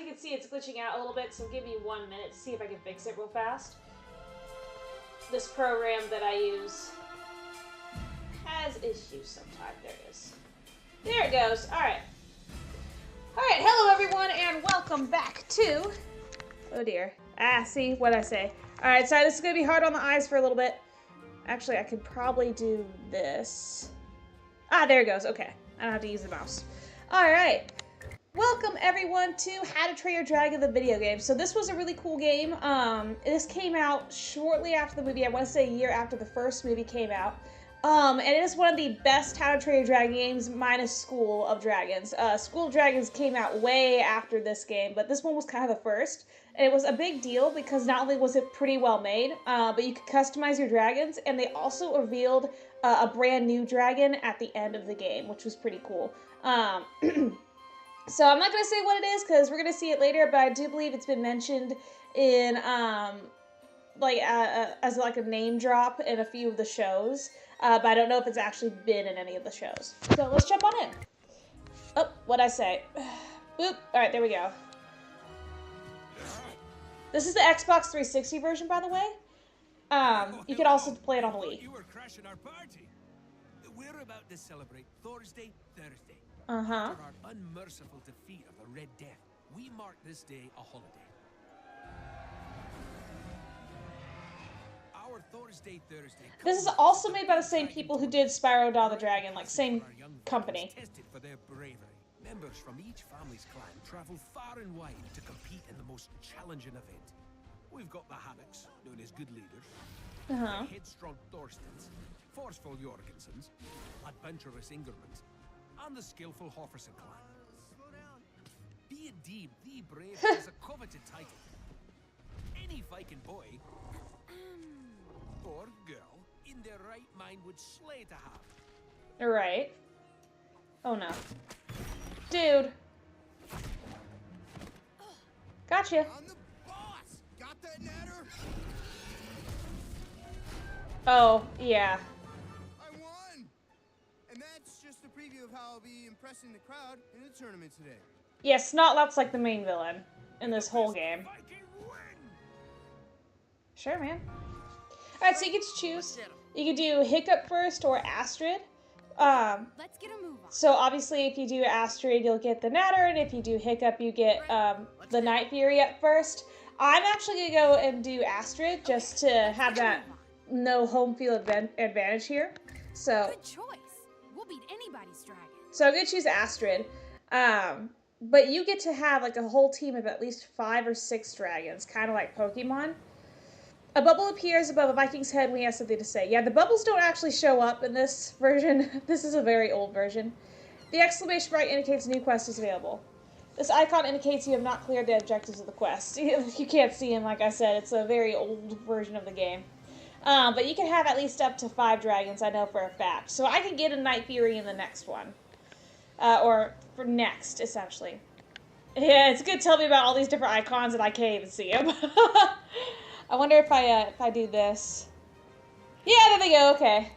you can see, it's glitching out a little bit, so give me 1 minute to see if I can fix it real fast. This program that I use has issues sometimes. There it is. There it goes. Alright. Alright, hello everyone, and welcome back to... Oh dear. See what I say. Alright, so this is going to be hard on the eyes for a little bit. Actually, I could probably do this. Ah, there it goes. Okay. I don't have to use the mouse. Alright. Welcome everyone to How to Train Your Dragon, the video game. So this was a really cool game. This came out shortly after the movie. I want to say a year after the first movie came out. And it is one of the best How to Train Your Dragon games, minus School of Dragons. School of Dragons came out way after this game, but this one was kind of the first. And it was a big deal because not only was it pretty well made, but you could customize your dragons, and they also revealed a brand new dragon at the end of the game, which was pretty cool. So I'm not going to say what it is because we're going to see it later, but I do believe it's been mentioned in, as like a name drop in a few of the shows, but I don't know if it's actually been in any of the shows. So let's jump on in. Oh, what'd I say? Boop. Alright, there we go. This is the Xbox 360 version, by the way. You could also play it on Wii. You were crashing our party. We're about to celebrate Thursday. Uh-huh. After our unmerciful defeat of the Red Death, we mark this day a holiday. Our Thursday. This is also made by the same people who did Spyro Dawn the Dragon, like same company. Tested for their bravery. Members from each family's clan travel far and wide to compete in the most challenging event. We've got the Hammocks, known as good leaders, the headstrong Thorstons, forceful Jorgensons, adventurous Ingermans, and the skillful Hofferson clan. Being deemed the brave is a coveted title. Any Viking boy or girl in their right mind would slay to have. Right. Oh no. Dude. Gotcha. I'm the boss. Got that, Natter? Oh, yeah. I won. And that's just a preview of how I'll be impressing the crowd in the tournament today. Yeah, Snotlot's like the main villain in this whole game. Viking win! Sure, man. Alright, so you get to choose. You can do Hiccup first or Astrid. Let's get a move on. So obviously if you do Astrid, you'll get the Natter, and if you do Hiccup, you get the Night Fury at first. I'm actually going to go and do Astrid just to have that no home field advantage here. So, Good choice. We'll beat anybody's dragon. so I'm going to choose Astrid. But you get to have like a whole team of at least 5 or 6 dragons, kind of like Pokemon. A bubble appears above a Viking's head when he has something to say. Yeah, the bubbles don't actually show up in this version. This is a very old version. The exclamation mark indicates a new quest is available. This icon indicates you have not cleared the objectives of the quest. You can't see him, like I said. It's a very old version of the game. But you can have at least up to 5 dragons, I know for a fact. So I can get a Night Fury in the next one. Or for next, essentially. Yeah, it's good to tell me about all these different icons and I can't even see them. I wonder if I do this. Yeah, there they go, okay.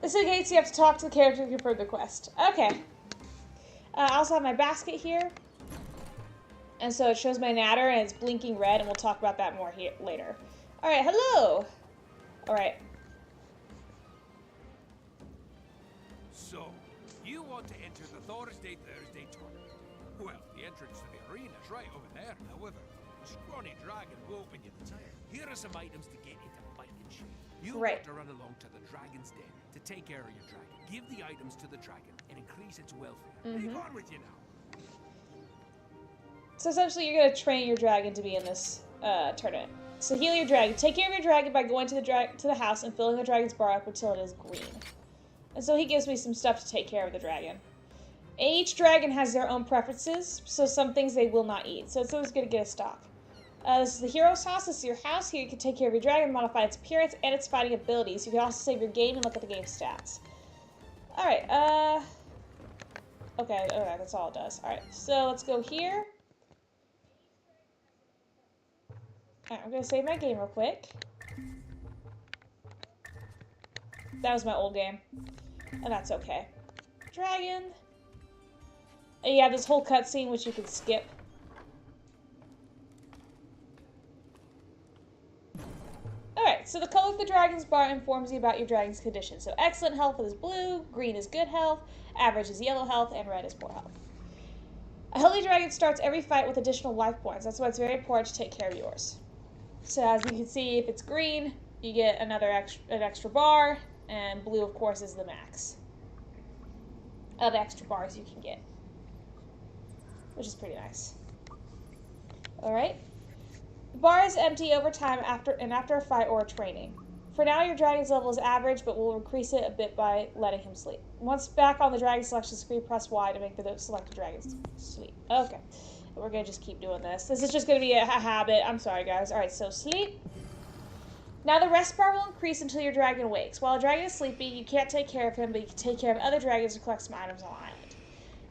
This indicates you have to talk to the character to confirm the quest. Okay. I also have my basket here. And so it shows my Natter and it's blinking red, and we'll talk about that more here later. Alright, hello! Alright. So, you want to enter the Thursday tournament? Well, the entrance to the arena is right over there. However, a scrawny dragon will open you the time. Here are some items to get into fighting shape. You Right. want to run along to the dragon's den to take care of your dragon. Give the items to the dragon and increase its welfare. Leave on with you now. So essentially you're going to train your dragon to be in this tournament. So heal your dragon. Take care of your dragon by going to the house and filling the dragon's bar up until it is green. And so he gives me some stuff to take care of the dragon. Each dragon has their own preferences, so some things they will not eat. So it's always good to get a stock. This is the hero's house. This is your house. Here you can take care of your dragon, modify its appearance and its fighting abilities. You can also save your game and look at the game stats. Alright, okay, that's all it does. Alright, so let's go here. Alright, I'm gonna save my game real quick. That was my old game. And that's okay. Dragon. And you have this whole cutscene which you can skip. so the color of the dragon's bar informs you about your dragon's condition. So excellent health is blue, green is good health, average is yellow health, and red is poor health. A healthy dragon starts every fight with additional life points. That's why it's very important to take care of yours. So as you can see, if it's green, you get an extra bar, and blue, of course, is the max of extra bars you can get, which is pretty nice. Alright. The bar is empty over time after a fight or a training. For now, your dragon's level is average, but we'll increase it a bit by letting him sleep. Once back on the dragon selection screen, press Y to make the selected dragon sleep. Okay. We're going to just keep doing this. This is just going to be a habit. I'm sorry, guys. Alright, so sleep. Now the rest bar will increase until your dragon wakes. While a dragon is sleeping, you can't take care of him, but you can take care of other dragons and collect some items on the island.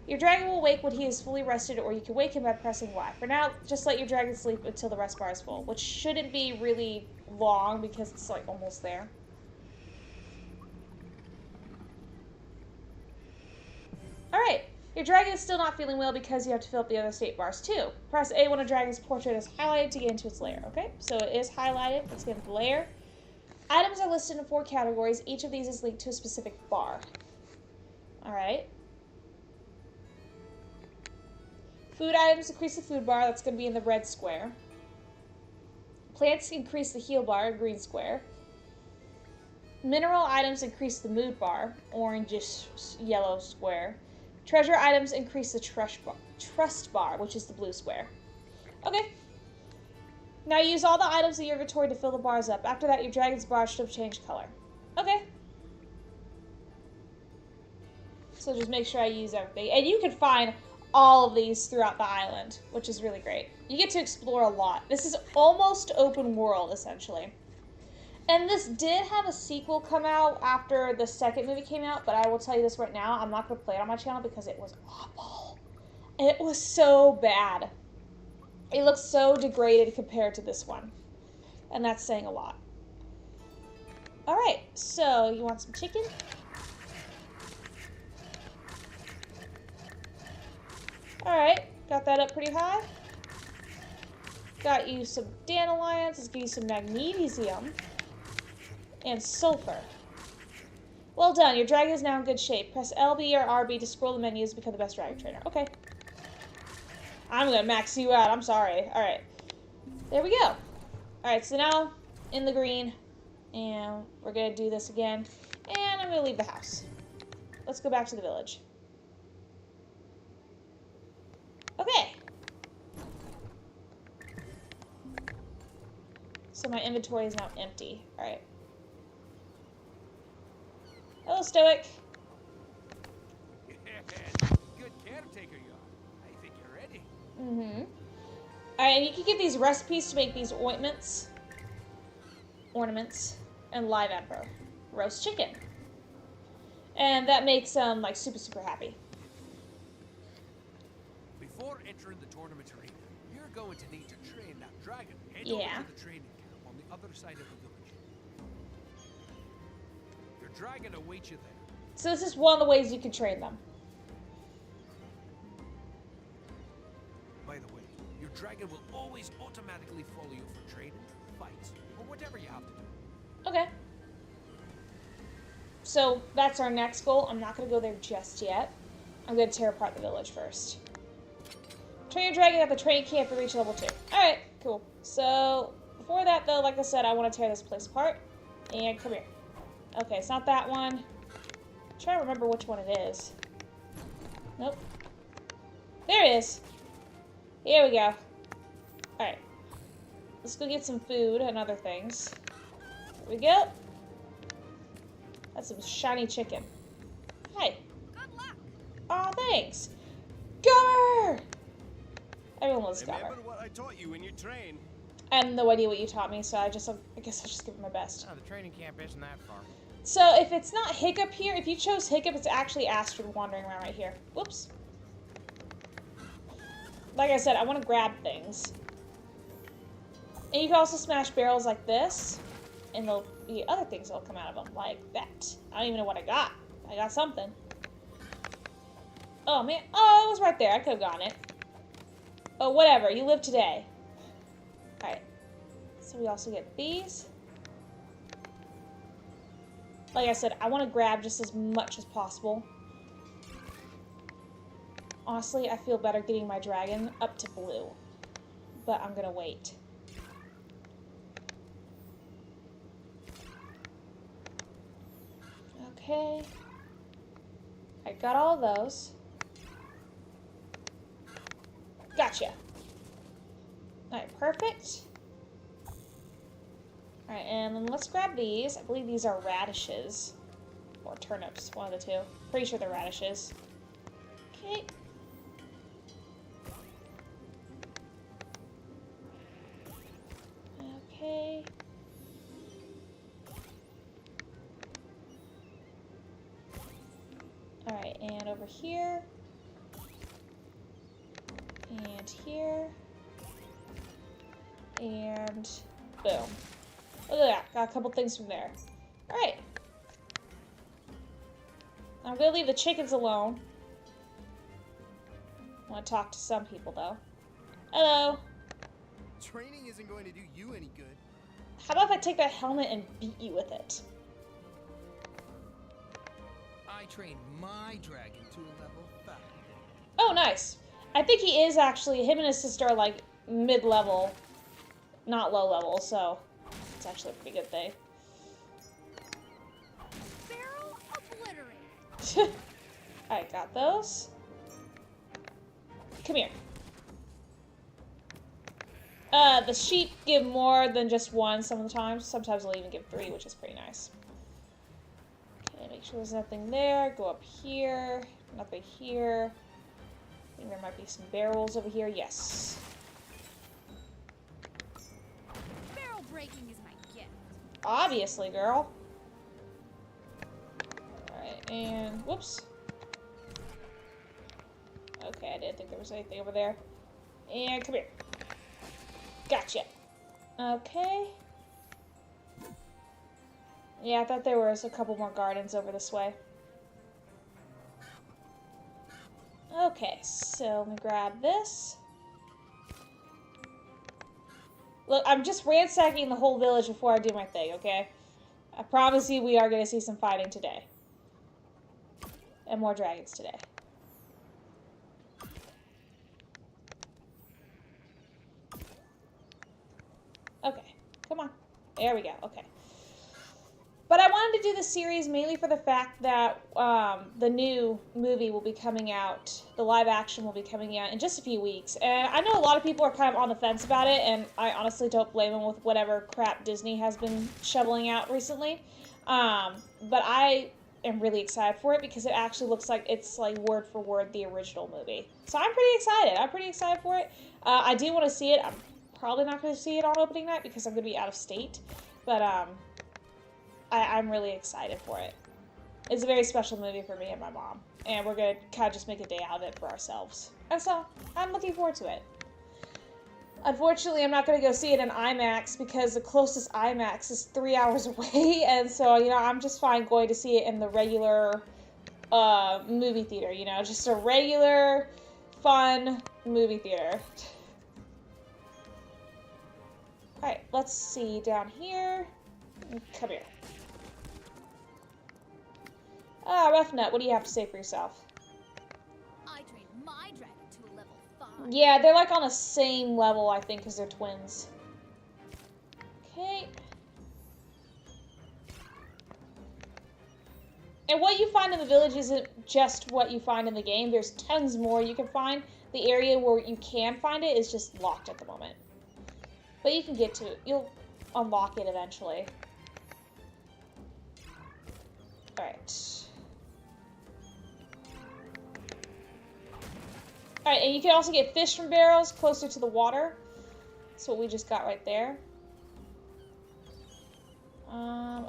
Your dragon will wake when he is fully rested, or you can wake him by pressing Y. For now, just let your dragon sleep until the rest bar is full, which shouldn't be really long because it's like almost there. Alright, your dragon is still not feeling well because you have to fill up the other state bars too. Press A when a dragon's portrait is highlighted to get into its lair, okay? So it is highlighted, let's get into the lair. Items are listed in 4 categories, each of these is linked to a specific bar. Alright. Food items increase the food bar, that's going to be in the red square. Plants increase the heal bar, green square. Mineral items increase the mood bar, orangish yellow square. Treasure items increase the trust bar, which is the blue square. Okay. Now use all the items in your inventory to fill the bars up. After that, your dragon's bar should have changed color. Okay. So just make sure I use everything. And you can find all of these throughout the island, which is really great. You get to explore a lot. This is almost open world, essentially. And this did have a sequel come out after the second movie came out, but I will tell you this right now, I'm not going to play it on my channel because it was awful. It was so bad. It looks so degraded compared to this one. And that's saying a lot. Alright, so you want some chicken? Alright, got that up pretty high. Got you some dandelions. Let's give you some magnesium. And sulfur. Well done, your dragon is now in good shape. Press LB or RB to scroll the menus to become the best dragon trainer. Okay. I'm gonna max you out, I'm sorry. Alright. There we go. Alright, so now in the green. And we're gonna do this again. And I'm gonna leave the house. Let's go back to the village. Okay. So my inventory is now empty. Alright. Hello, Stoic. Good caretaker you are. I think you're ready. Mm-hmm. Alright, and you can get these recipes to make these ointments, ornaments, and live emperor. Roast chicken. And that makes them, like, super, super happy. Before entering the tournament arena, you're going to need to train that dragon. Head over to the training camp on the other side of the village. Your dragon awaits you there. So this is one of the ways you can train them. By the way, your dragon will always automatically follow you for training, fights, or whatever you have to do. Okay. So that's our next goal. I'm not going to go there just yet. I'm going to tear apart the village first. Train your dragon at the training camp to reach level 2. Alright, cool. So, before that though, like I said, I want to tear this place apart. And come here. Okay, it's not that one. I'm trying to remember which one it is. Nope. There it is. Here we go. Alright. Let's go get some food and other things. Here we go. That's some shiny chicken. Hi. Good luck. Aw, thanks. Gummer! Everyone loves Gummer. Remember what I taught you when you train. I have no idea what you taught me, so I guess I'll just give it my best. Oh, the training camp isn't that far. So if it's not Hiccup here, if you chose Hiccup, it's actually Astrid wandering around right here. Whoops. Like I said, I want to grab things. And you can also smash barrels like this, and there'll be other things that'll come out of them, like that. I don't even know what I got. I got something. Oh, man. Oh, it was right there. I could have gotten it. Oh, whatever. You live today. Alright. So we also get these. Like I said, I want to grab just as much as possible. Honestly, I feel better getting my dragon up to blue. But I'm gonna wait. Okay. I got all of those. Gotcha. Alright, perfect. Alright, and then let's grab these. I believe these are radishes. Or turnips, one of the two. Pretty sure they're radishes. Okay. Okay. Alright, and over here. And here. And boom. Look at that. Got a couple things from there. Alright. I'm gonna leave the chickens alone. I want to talk to some people, though. Hello. Training isn't going to do you any good. How about if I take that helmet and beat you with it? I trained my dragon to a level 5. Oh, nice. I think he is actually, him and his sister are like mid-level, not low-level, so it's actually a pretty good thing. Barrel obliterated. Alright, got those. Come here. The sheep give more than just one some of the times. Sometimes they'll even give 3, which is pretty nice. Okay, make sure there's nothing there. Go up here. Nothing here. I think there might be some barrels over here. Yes. Barrel breaking is my gift. Obviously, girl. Alright, and whoops. Okay, I didn't think there was anything over there. And come here. Gotcha. Okay. Yeah, I thought there was a couple more gardens over this way. Okay, so let me grab this. Look, I'm just ransacking the whole village before I do my thing, okay? I promise you we are going to see some fighting today. And more dragons today. Okay, come on. There we go, okay. But I wanted to do this series mainly for the fact that the new movie will be coming out, the live action will be coming out in just a few weeks. And I know a lot of people are kind of on the fence about it, and I honestly don't blame them with whatever crap Disney has been shoveling out recently. But I am really excited for it because it actually looks like it's like word for word the original movie. So I'm pretty excited. I'm pretty excited for it. I do want to see it. I'm probably not going to see it on opening night because I'm going to be out of state. But I'm really excited for it. It's a very special movie for me and my mom. And we're going to kind of just make a day out of it for ourselves. And so, I'm looking forward to it. Unfortunately, I'm not going to go see it in IMAX because the closest IMAX is 3 hours away. And so, you know, I'm just fine going to see it in the regular movie theater. You know, just a regular, fun movie theater. Alright, let's see down here. Come here. Ah, Rough Nut, what do you have to say for yourself? I trained my dragon to a level 5. Yeah, they're like on the same level, I think, because they're twins. Okay. And what you find in the village isn't just what you find in the game. There's tons more you can find. The area where you can find it is just locked at the moment. But you can get to it. You'll unlock it eventually. Alright. Alright, and you can also get fish from barrels closer to the water. That's what we just got right there.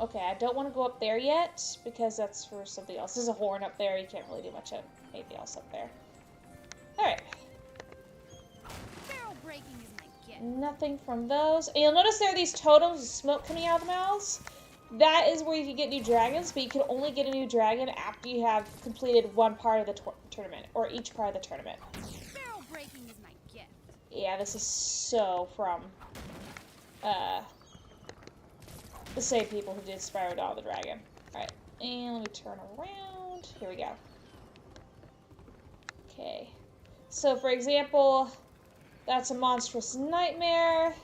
Okay, I don't want to go up there yet, because that's for something else. There's a horn up there, you can't really do much of anything else up there. Alright. Barrel breaking is my gift. Nothing from those. And you'll notice there are these totems with smoke coming out of the mouths. That is where you can get new dragons, but you can only get a new dragon after you have completed one part of the tournament, or each part of the tournament. Barrel breaking is my gift. Yeah, this is so from the same people who did Spyro Dawn the Dragon. Alright, and let me turn around. Here we go. Okay. So, for example, that's a monstrous nightmare.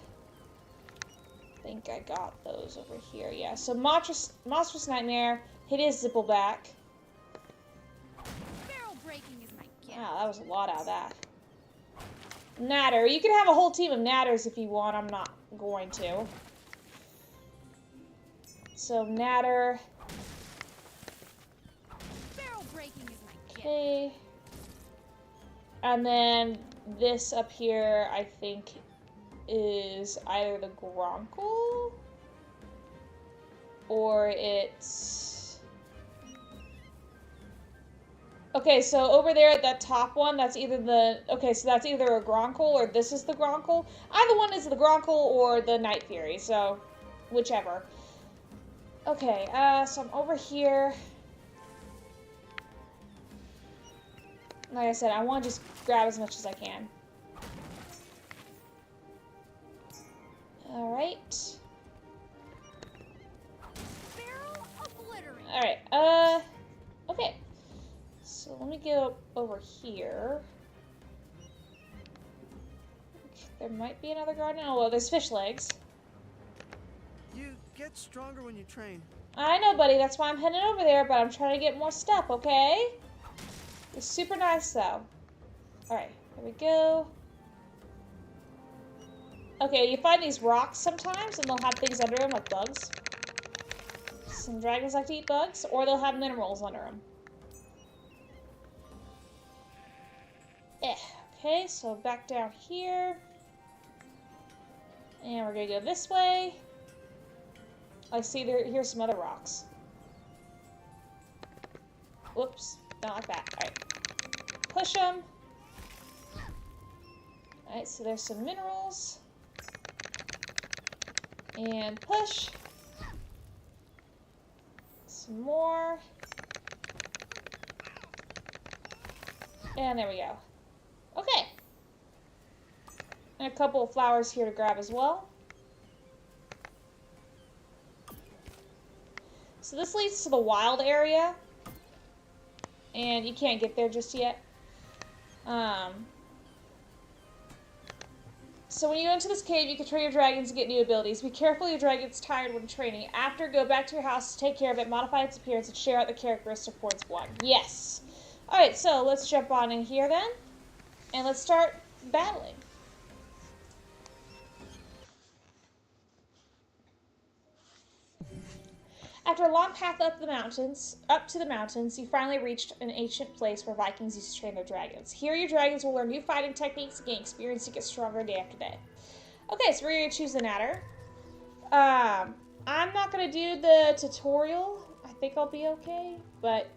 I think I got those over here. Yeah, so monstrous nightmare. Hit his zippleback. Barrel breaking is my gift. Wow, that was a lot out of that. Natter. You can have a whole team of natters if you want. I'm not going to. So, natter. Barrel breaking is my gift. Okay. And then this up here, I think, is either the Gronkle or it's... Okay, so over there at that top one, that's either the... Okay, so that's either a Gronkle or this is the Gronkle. Either one is the Gronkle or the Night Fury, so whichever. Okay, so I'm over here. Like I said, I want to just grab as much as I can. Alright. Barrel obliterate. Alright, okay. So let me go over here. There might be another garden. Oh, well, there's fish legs. You get stronger when you train. I know, buddy. That's why I'm heading over there, but I'm trying to get more stuff, okay? It's super nice, though. Alright, here we go. Okay, you find these rocks sometimes, and they'll have things under them, like bugs. Some dragons like to eat bugs, or they'll have minerals under them. Okay, so back down here. And we're gonna go this way. I see here's some other rocks. Whoops, don't like that. Alright. Push them. Alright, so there's some minerals. And push. Some more. And there we go. Okay. And a couple of flowers here to grab as well. So this leads to the wild area. And you can't get there just yet. So when you go into this cave, you can train your dragons to get new abilities. Be careful your dragon gets tired when training. After, go back to your house to take care of it, modify its appearance, and share out the characteristic points one. Yes! Alright, so let's jump on in here then. And let's start battling. After a long path up to the mountains, you finally reached an ancient place where Vikings used to train their dragons. Here, your dragons will learn new fighting techniques and gain experience to get stronger day after day. Okay, so we're going to choose the Natter. I'm not going to do the tutorial. I think I'll be okay, but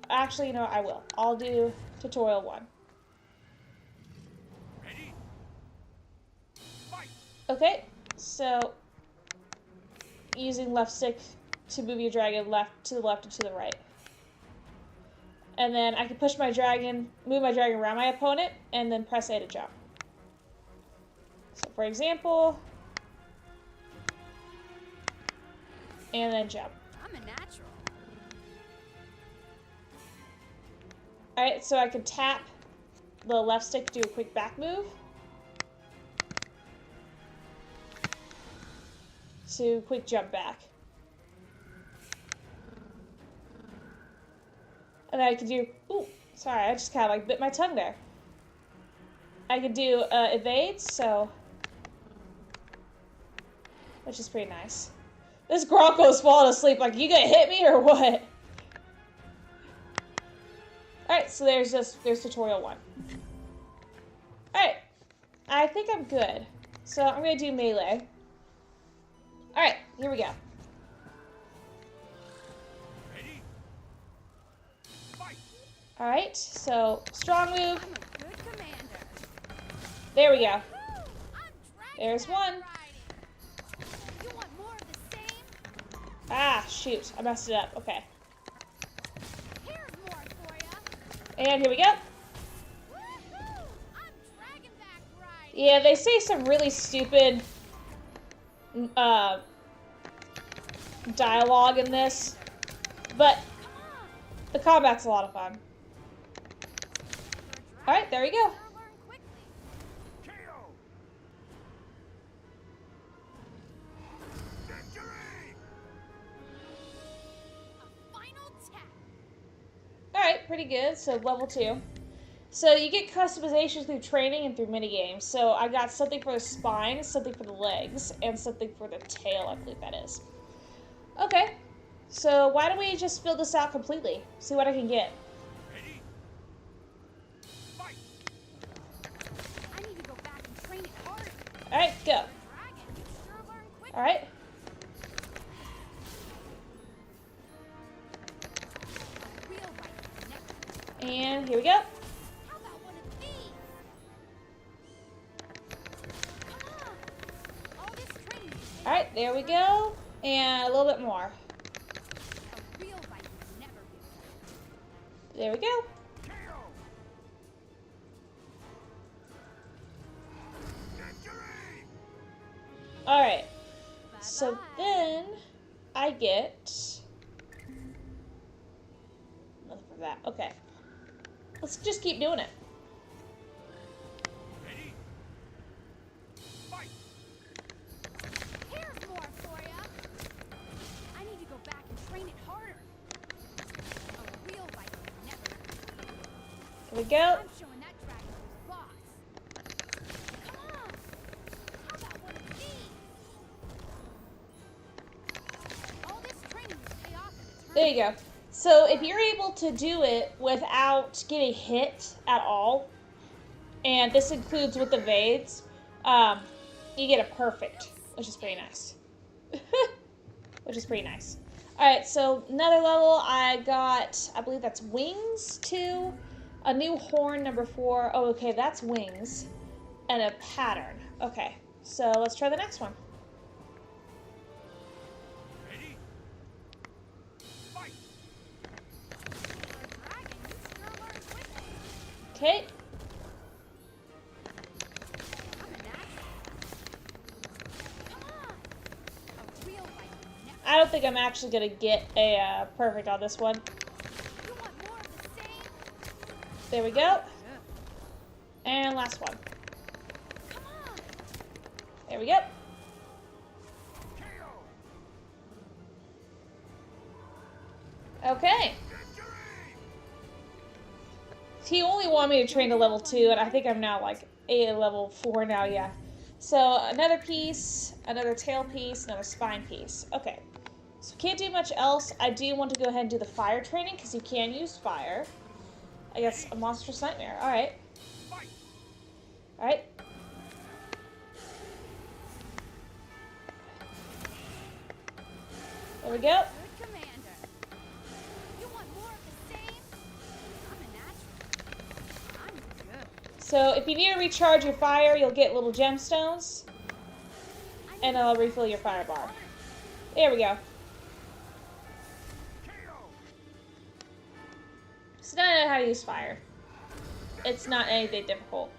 actually, you know what, I will. I'll do tutorial 1. Ready? Fight! Okay, so using left stick to move your dragon to the left and to the right. And then I can move my dragon around my opponent, and then press A to jump. So for example, and then jump. I'm a natural. Alright, so I can tap the left stick to do a quick back move. To quick jump back. And then I could do, ooh, sorry, I just kind of like bit my tongue there. I could do evade, so, which is pretty nice. This Gronkle's falling asleep, like, you gonna hit me or what? Alright, so there's tutorial 1. Alright, I think I'm good. So I'm gonna do melee. Alright, here we go. Alright, so strong move. I'm a good commander. There we go. I'm There's one. You want more of the same? Ah, shoot. I messed it up. Okay. Here's more for ya. And here we go. Woohoo! I'm dragonback riding. Yeah, they say some really stupid dialogue in this. But the combat's a lot of fun. Alright, there we go. Alright, pretty good. So level 2. So you get customization through training and through minigames. So I got something for the spine, something for the legs, and something for the tail, I believe that is. Okay. So why don't we just fill this out completely? See what I can get. Ready? Fight! I need to go back and train it harder. Alright, go. Dragon, you sure learn quick. Alright. Real right next. And here we go. How about one of these? Come on. All this training. Alright, there we go. And a little bit more. A real fight would never be. There we go. Alright. So then I get nothing for that. Okay. Let's just keep doing it. Ready? Fight! Here's more for ya. I need to go back and train it harder. A real fight would never. Here we go. I'm showing that dragon who's boss. Come on. How about one of these? All this training will pay off in the There you go. So if you're able to do it without getting hit at all, and this includes with the Vades, you get a perfect, which is pretty nice. Which is pretty nice. Alright, so another level, I got, I believe that's wings 2, a new horn number 4. Oh, okay, that's wings, and a pattern. Okay, so let's try the next one. Ready? Fight! dragon, you sure learn quickly. Okay, I'm a natural. Come on. A real fight would never. I don't think I'm actually going to get a perfect on this one. You want more of the same? There we go. And last one. Come on. There we go. Okay. He only wanted me to train to level 2, and I think I'm now like a level 4 now, yeah. So another piece, another tail piece, another spine piece. Okay. So can't do much else. I do want to go ahead and do the fire training, because you can use fire. I guess a monstrous nightmare. Alright. Alright. There we go. Good commander. You want more of the same? I'm a natural. I'm good. So if you need to recharge your fire, you'll get little gemstones, and it'll refill your fire bar. There we go. So now I know how to use fire. It's not anything difficult.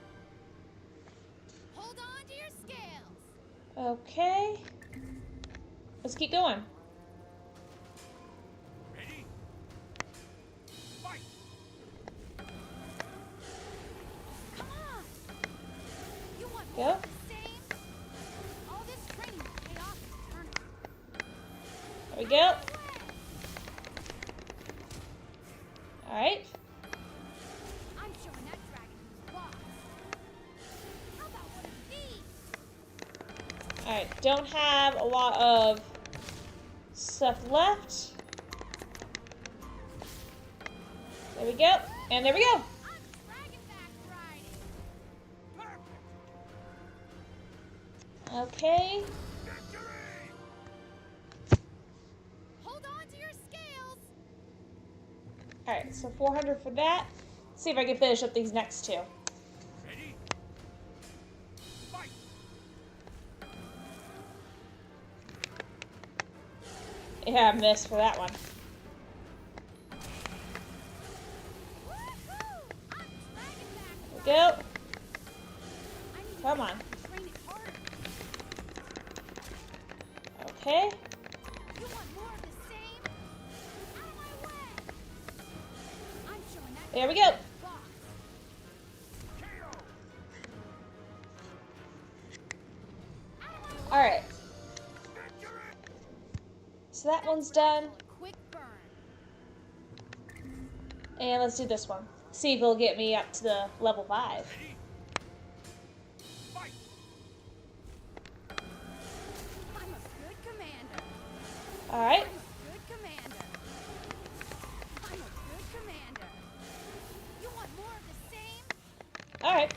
Hold on to your scales. Okay. Let's keep going. Ready? Fight! Come on. You want Go. more of the same? All this training will pay off in the tournament. There we go. Alright. I'm showing that dragon who's boss. How about one of these? Alright, don't have a lot of stuff left. There we go. And there we go. I'm dragon back riding. Okay. Hold on to your scales. Alright, so 400 for that. See if I can finish up these next two. Ready? Fight! Yeah, I missed for that one. Woohoo! I'm dragon back. There we go. I need to Come go on. back and train it harder. Okay. You want more of the same? Out of my Alright. So that one's done. Quick burn. And let's do this one. See if it'll get me up to the level 5. I'm a good commander. Alright. I'm a good commander. I'm a good commander. You want more of the same? Alright.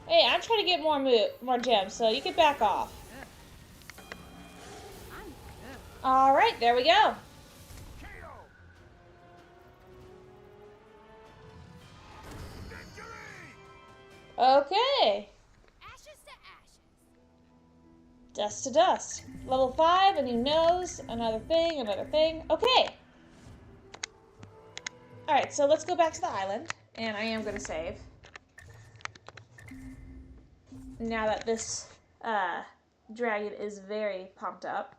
Hey, I'm trying to get more gems, so you can back off. I'm good. Alright, there we go. Okay. Ashes to ashes. Dust to dust. Level 5, a new nose, another thing. Okay. Alright, so let's go back to the island. And I am going to save. Now that this dragon is very pumped up.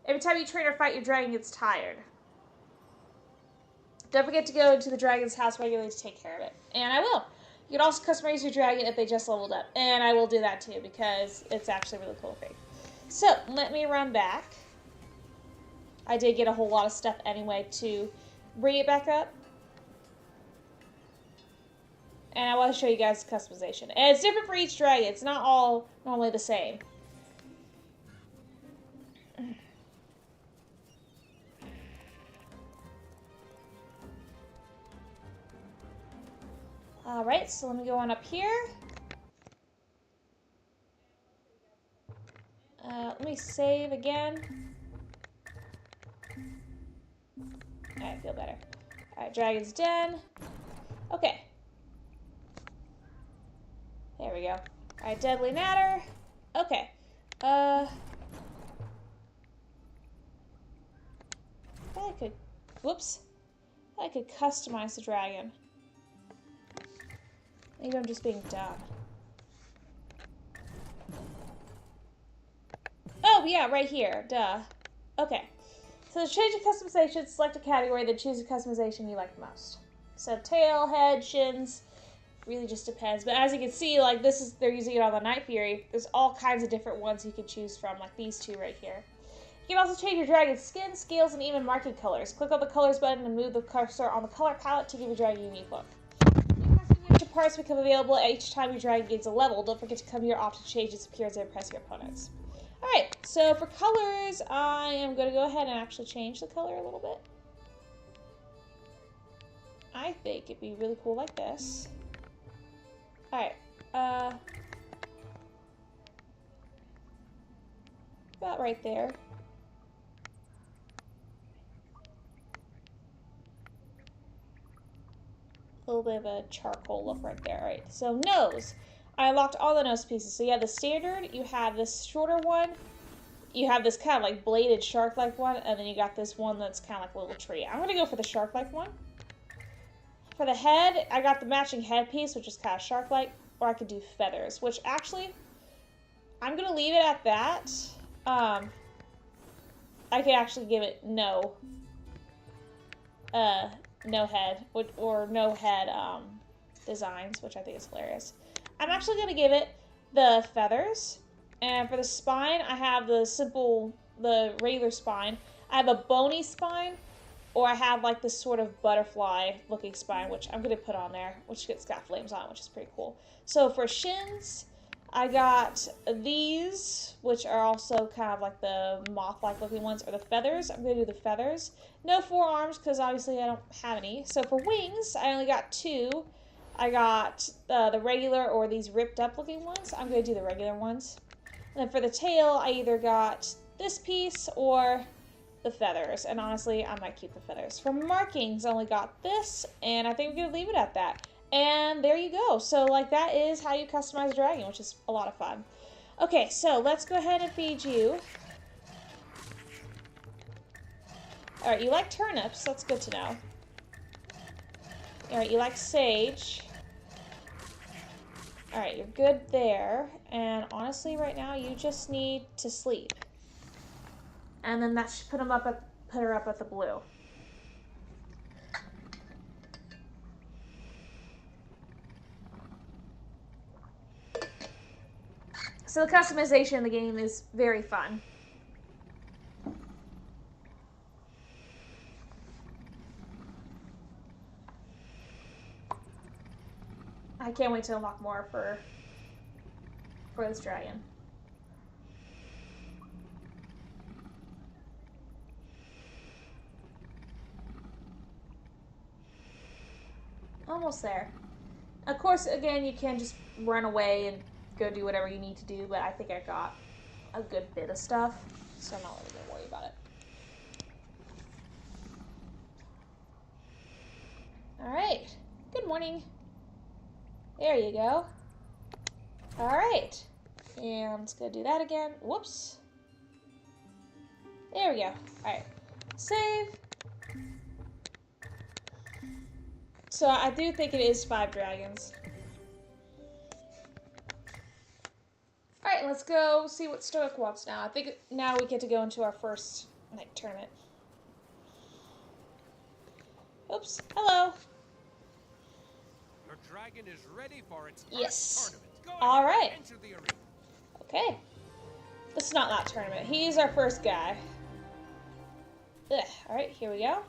Every time you train or fight, your dragon gets tired. Don't forget to go into the dragon's house regularly to take care of it. And I will. You can also customize your dragon if they just leveled up. And I will do that too because it's actually a really cool thing. So, let me run back. I did get a whole lot of stuff anyway to bring it back up. And I want to show you guys the customization. And it's different for each dragon. It's not all normally the same. Alright, so let me go on up here. Let me save again. Alright, feel better. Alright, Dragon's Den. Okay. There we go. Alright, Deadly Natter. Okay. I could... Whoops. I could customize the dragon. Maybe I'm just being dumb. Oh, yeah, right here. Duh. Okay. So to change the customization, select a category, then choose the customization you like the most. So tail, head, shins, really just depends. But as you can see, like this is, they're using it on the Night Fury. There's all kinds of different ones you can choose from, like these two right here. You can also change your dragon's skin, scales, and even marking colors. Click on the colors button and move the cursor on the color palette to give your dragon a unique look. New parts become available each time your dragon gains a level. Don't forget to come here often to change its appearance and impress your opponents. Alright, so for colors, I am going to go ahead and actually change the color a little bit. I think it'd be really cool like this. Alright, about right there. A little bit of a charcoal look right there. Alright, so nose. I unlocked all the nose pieces. So you have the standard, you have this shorter one, you have this kind of like bladed shark-like one, and then you got this one that's kind of like a little tree. I'm going to go for the shark-like one. For the head, I got the matching headpiece, which is kind of shark-like, or I could do feathers, which actually, I'm going to leave it at that. I could actually give it no head, or no head designs, which I think is hilarious. I'm actually going to give it the feathers, and for the spine, I have the regular spine. I have a bony spine, or I have like this sort of butterfly looking spine, which I'm going to put on there, which it's got flames on, which is pretty cool. So for shins, I got these, which are also kind of like the moth-like looking ones, or the feathers. I'm going to do the feathers. No forearms, because obviously I don't have any. So for wings, I only got 2. I got the regular or these ripped up looking ones. I'm going to do the regular ones. And then for the tail, I either got this piece or the feathers. And honestly, I might keep the feathers. For markings, I only got this, and I think we're going to leave it at that. And there you go. So like that is how you customize a dragon, which is a lot of fun. Okay, so let's go ahead and feed you. Alright, you like turnips. That's good to know. Alright, you like sage. Alright, you're good there. And honestly, right now, you just need to sleep. And then that should put her up at the blue. So the customization in the game is very fun. I can't wait to unlock more for this dragon. Almost there. Of course, again, you can just run away and go do whatever you need to do, but I think I got a good bit of stuff, so I'm not really going to worry about it. Alright. Good morning. There you go. Alright. And let's go do that again. Whoops. There we go. Alright. Save. So I do think it is 5 dragons. Alright, let's go see what Stoic wants now. I think now we get to go into our first tournament. Oops. Hello. Your dragon is ready for its Yes. tournament. Go All ahead, right. enter the arena. Okay. This is not that tournament. He's our first guy. Ugh. Alright, here we go.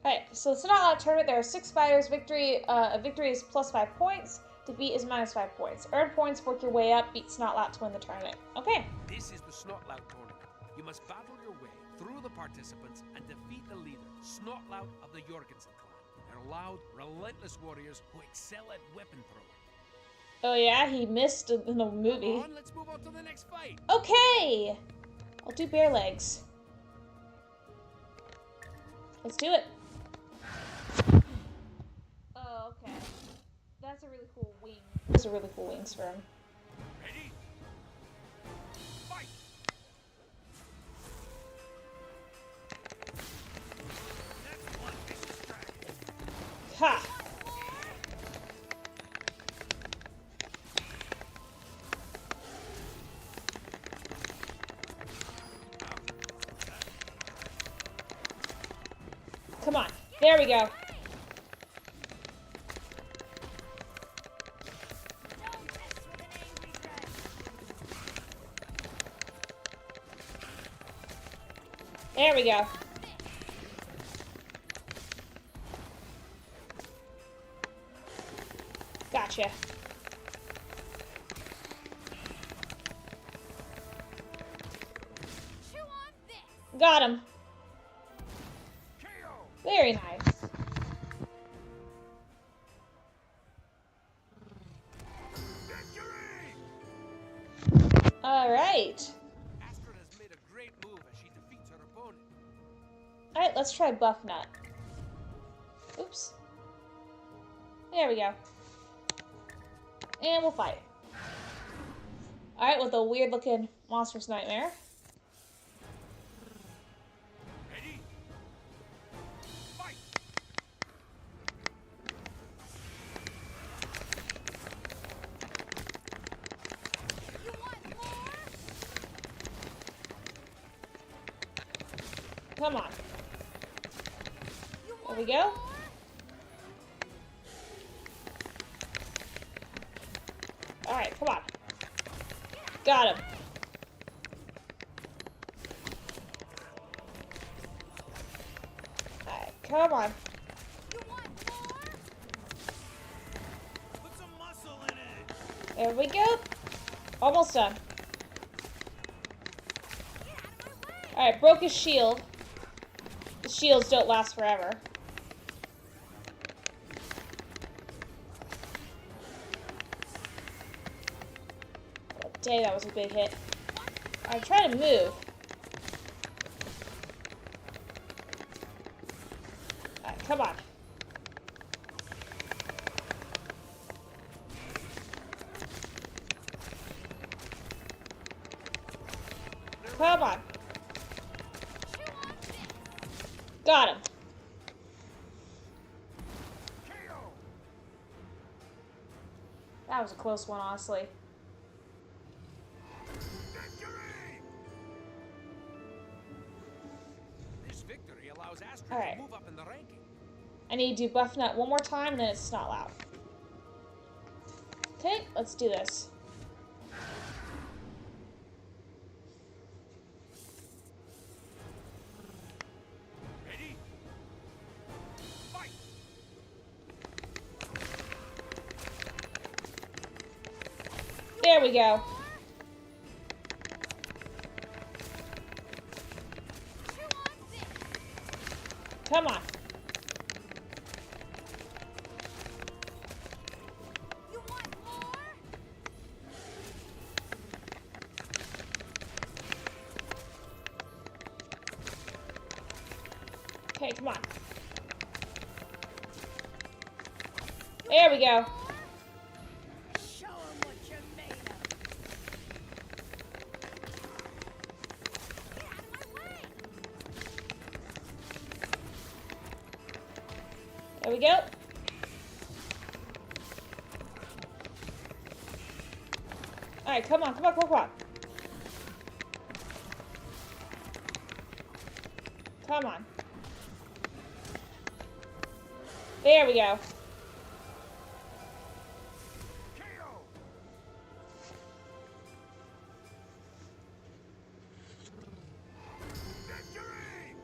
Alright, so it's not a lot tournament. There are 6 fighters. Victory, a victory is plus 5 points. Defeat is minus 5 points. Earn points, work your way up, beat Snotlout to win the tournament. Okay. This is the Snotlout tournament. You must battle your way through the participants and defeat the leader, Snotlout of the Jorgensen clan. They're loud, relentless warriors who excel at weapon throwing. Oh yeah, he missed in the movie. Come on, let's move on to the next fight. Okay! I'll do bare legs. Let's do it. Oh, okay. That's a really cool wing. Those are really cool wings for him. Ready? Fight! That's one vicious dragon. Ha! Come on. There we go. There we go. Gotcha. Chew on this. Got him. KO! Very nice. Victory! Alright. Astrid has made a great move as she defeats her opponent. Alright, let's try Buffnut. Oops. There we go. And we'll fight. Alright, with a weird looking monstrous nightmare. Ready? Fight! You want more? Come on. You There want we go. more? Alright, come on. Got him. Alright, come on. You want more? Put some muscle in it! There we go. Almost done. Get out of my way. Alright, broke his shield. The shields don't last forever. Oh, dang, that was a big hit. I'm trying to move. Alright, come on. Come on. Chew on this. Got him. KO! That was a close one, honestly. Victory! This victory allows Astrid All right. to move up in the ranking. I need to do buff nut one more time, and then it's not loud. Okay, let's do this. Ready? Fight! There we go. Come on. You want more? Okay, come on. There we go. Show 'em what you're made of. Get out of my way. There we go. Alright, come on, come on, come on, come on. Come on. There we go. KO! Victory!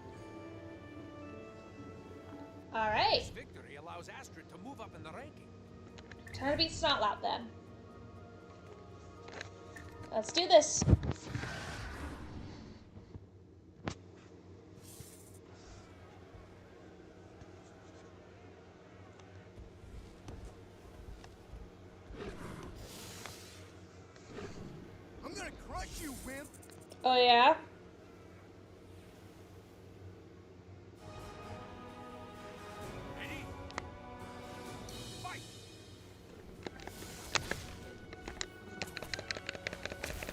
Alright. This victory allows Astrid to move up in the ranking. Time to beat Snotlout then. Let's do this. I'm gonna crush you, wimp! Oh yeah? Ready? Fight!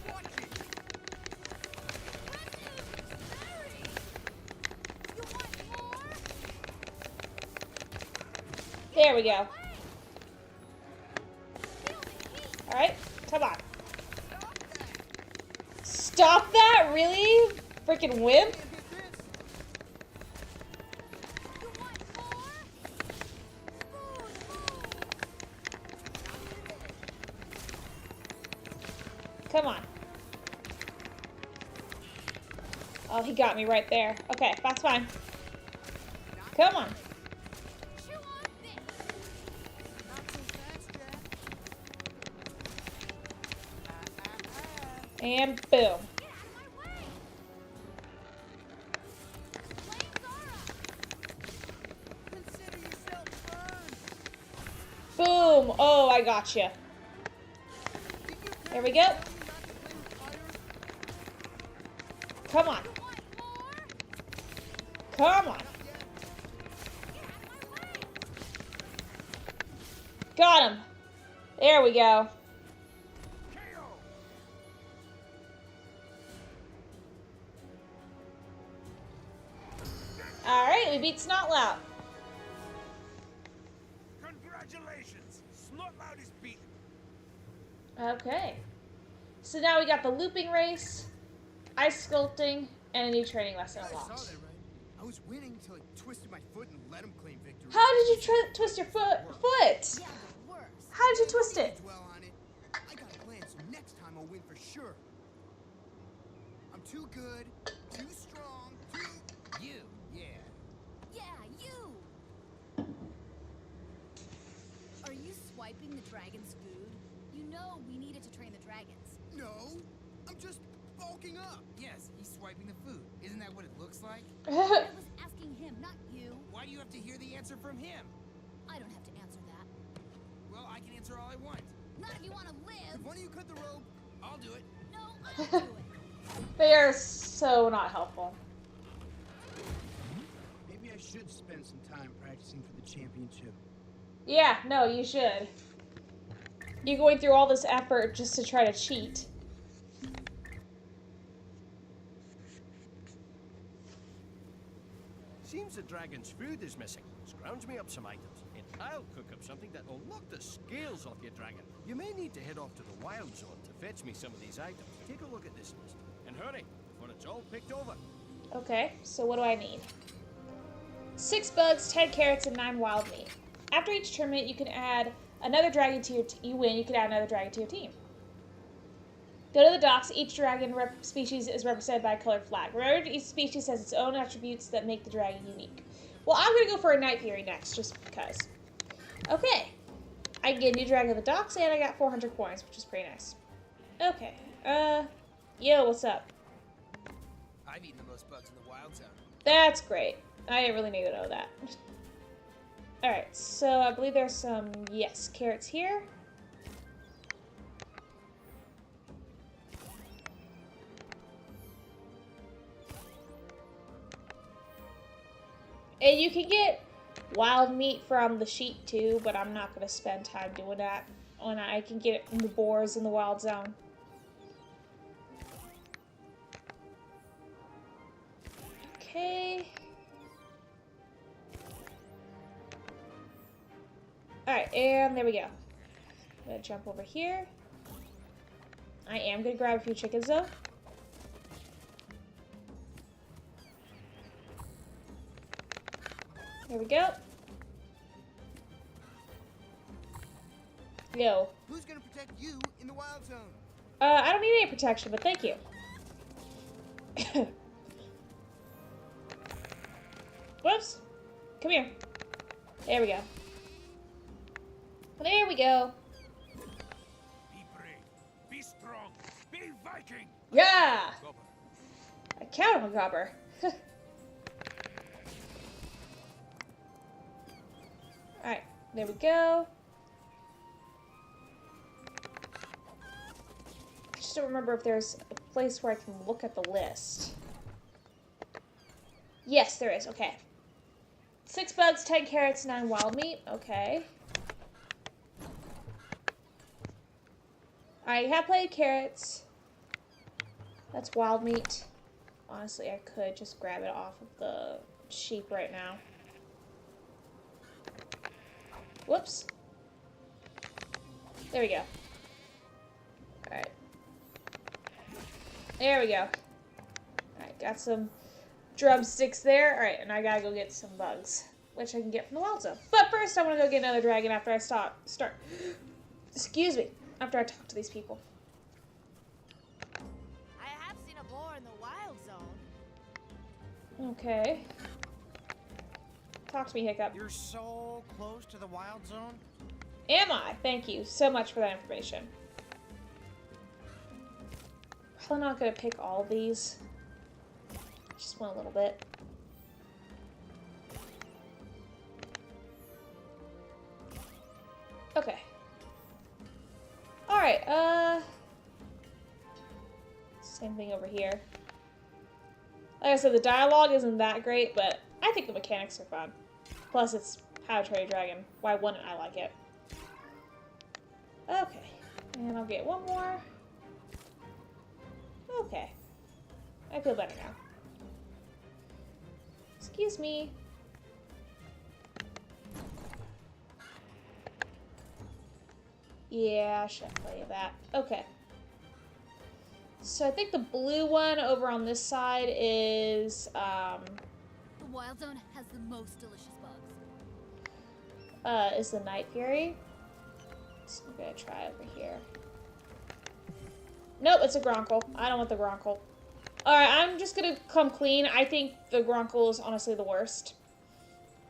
Watch it! You want more? There we go. Feel the heat. Alright, come on. Stop that! Stop that? Really? Freaking wimp? Can't hit this! You want more? Come on. Oh, he got me right there. Okay, that's fine. Come on. Chew on this. Not so fast, Jack. And boom. Get out of my way. Flames are up. Consider yourself burned! Boom. Oh, I gotcha. Did you There we go. tell me not to play with fire? Come on. You want more? Come on. Not yet. Get out of my way. Got him. There we go. KO! Alright, we beat Snotlout. Congratulations! Snotlout is beaten. Okay. So now we got the looping race, ice sculpting, and a new training lesson I saw unlocked. that, right? I was winning until I twisted my foot and let him claim victory. How did you twist your foot? Yeah, but worse. How did you twist it? Dwell on it. I got a plan, so next time I'll win for sure. I'm too good, too strong, too... You, yeah. Yeah, you. Are you swiping the dragon's food? You know we needed to train the dragons. No, I'm just bulking up. Yes, he's swiping the food. Isn't that what it looks like? I was asking him, not you. Why do you have to hear the answer from him? I don't have to answer that. Well, I can answer all I want. Not if you want to live. If one of you cut the rope, I'll do it. No, I'll do it. They are so not helpful. maybe I should spend some time practicing for the championship. Yeah, no, you should. You're going through all this effort just to try to cheat. Seems the dragon's food is missing. Scrounge me up some items, and I'll cook up something that'll knock the scales off your dragon. You may need to head off to the wild zone to fetch me some of these items. Take a look at this list, and hurry, before it's all picked over. Okay, so what do I need? 6 bugs, 10 carrots, and 9 wild meat. After each tournament, you can add another dragon to your you can add another dragon to your team. Go to the docks. Each dragon species is represented by a colored flag. Remember, each species has its own attributes that make the dragon unique. Well, I'm going to go for a Night Fury next, just because. Okay. I can get a new dragon at the docks, and I got 400 coins, which is pretty nice. Okay. Yo, what's up? I've eaten the most bugs in the wild zone. That's great. I didn't really need to know that. Alright, so I believe there's some, yes, carrots here. And you can get wild meat from the sheep too, but I'm not going to spend time doing that when I can get it from the boars in the wild zone. Okay. Alright, and there we go. I'm going to jump over here. I am going to grab a few chickens though. There we go. Yo. Who's gonna protect you in the wild zone? I don't need any protection, but thank you. Whoops. Come here. There we go. There we go. Be brave, be strong, be Viking. Yeah! Gobber. A cattle grabber. Alright, there we go. I just don't remember if there's a place where I can look at the list. Yes, there is. Okay. 6 bugs, 10 carrots, 9 wild meat. Okay. I have played carrots. That's wild meat. Honestly, I could just grab it off of the sheep right now. Whoops. There we go. Alright. There we go. Alright, got some drumsticks there. Alright, and I gotta go get some bugs, which I can get from the wild zone. But first, I want to go get another dragon after I start. Excuse me. After I talk to these people. I have seen a boar in the wild zone. Okay. Talk to me, Hiccup. You're so close to the wild zone. Am I? Thank you so much for that information. Probably not gonna pick all of these. Just one a little bit. Okay. Alright, same thing over here. Like I said, the dialogue isn't that great, but I think the mechanics are fun. Plus, it's How to Train a Dragon. Why wouldn't I like it? Okay. And I'll get one more. Okay. I feel better now. Excuse me. Yeah, I should play that. Okay. So I think the blue one over on this side is, The wild zone has the most delicious bugs. is the Night Fury. So I'm gonna try over here. Nope, it's a Gronkle. I don't want the Gronkle. Alright, I'm just gonna come clean. I think the Gronkle is honestly the worst.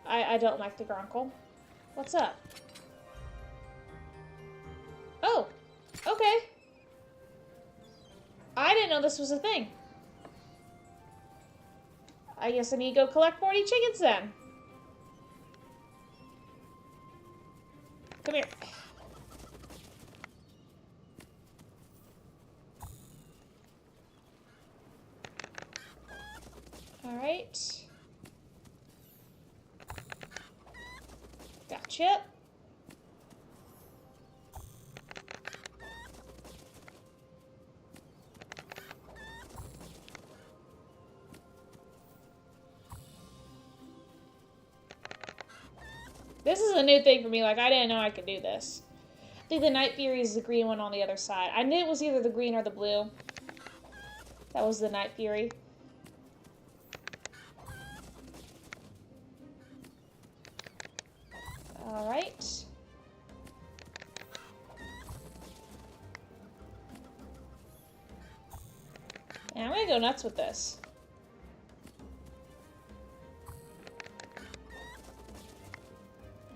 I don't like the Gronkle. What's up? Oh, okay. I didn't know this was a thing. I guess I need to go collect 40 chickens then. Come here. All right. Gotcha. This is a new thing for me. Like, I didn't know I could do this. I think the Night Fury is the green one on the other side. I knew it was either the green or the blue. That was the Night Fury. Alright. And I'm gonna go nuts with this.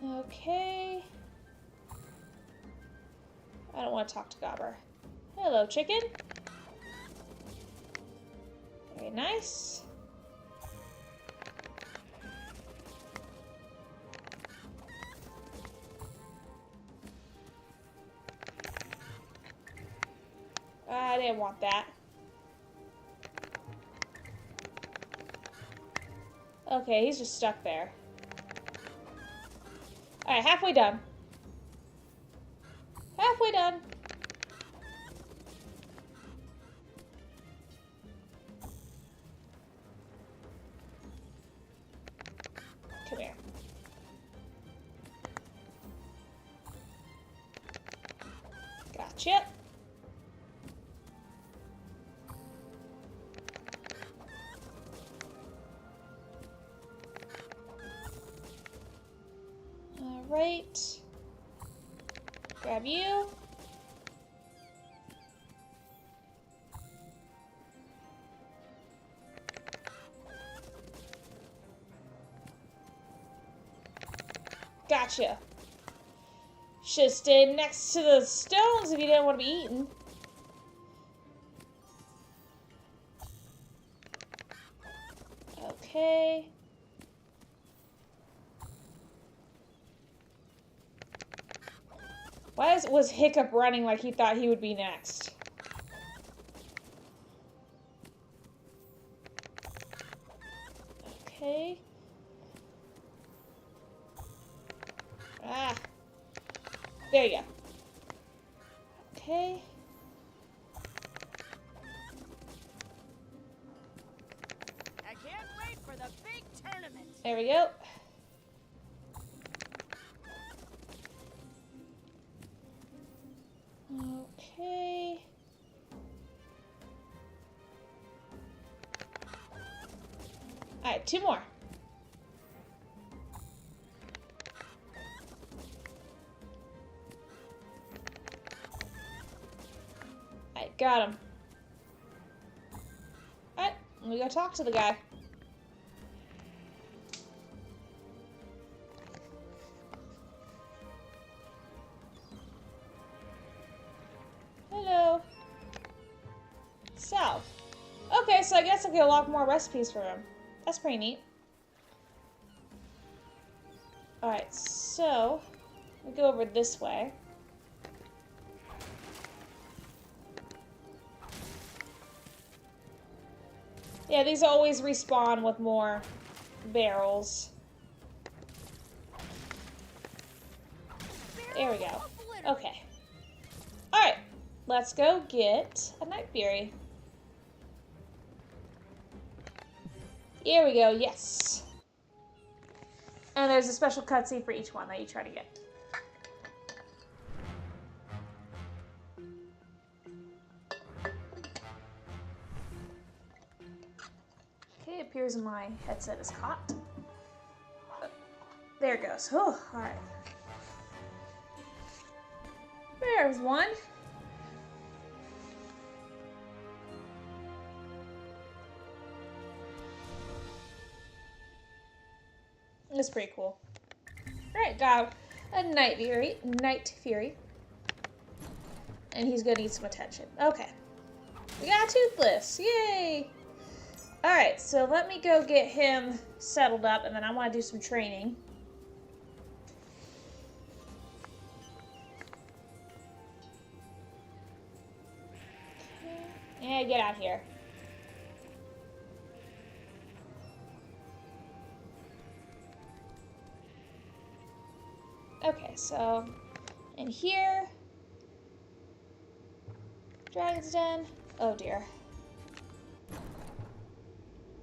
Okay. I don't want to talk to Gobber. Hello, chicken. Very nice. I didn't want that. Okay, he's just stuck there. Alright, halfway done. Halfway done. Come here. Gotcha. Alright. Grab you. Gotcha. Should've stayed next to the stones if you didn't want to be eaten. Okay. Why was Hiccup running like he thought he would be next? Okay. Ah. There you go. Okay. I can't wait for the big tournament. There we go. Okay. Alright, 2 more. Alright, got him. Alright, we go talk to the guy. Hello. South. Okay, so I guess I can unlock more recipes for him. That's pretty neat. Alright, so we go over this way. Yeah, these always respawn with more barrels. There we go. Okay. Alright, let's go get a Night Fury. Here we go, yes. And there's a special cutscene for each one that you try to get. Okay, it appears my headset is caught. There it goes. Oh, alright. There's one. That's pretty cool. Alright, got a Night Fury. And he's gonna need some attention. Okay. We got a Toothless. Yay! Alright, so let me go get him settled up, and then I want to do some training. Yeah, get out here. Okay, so in here, Dragon's Den. Oh dear.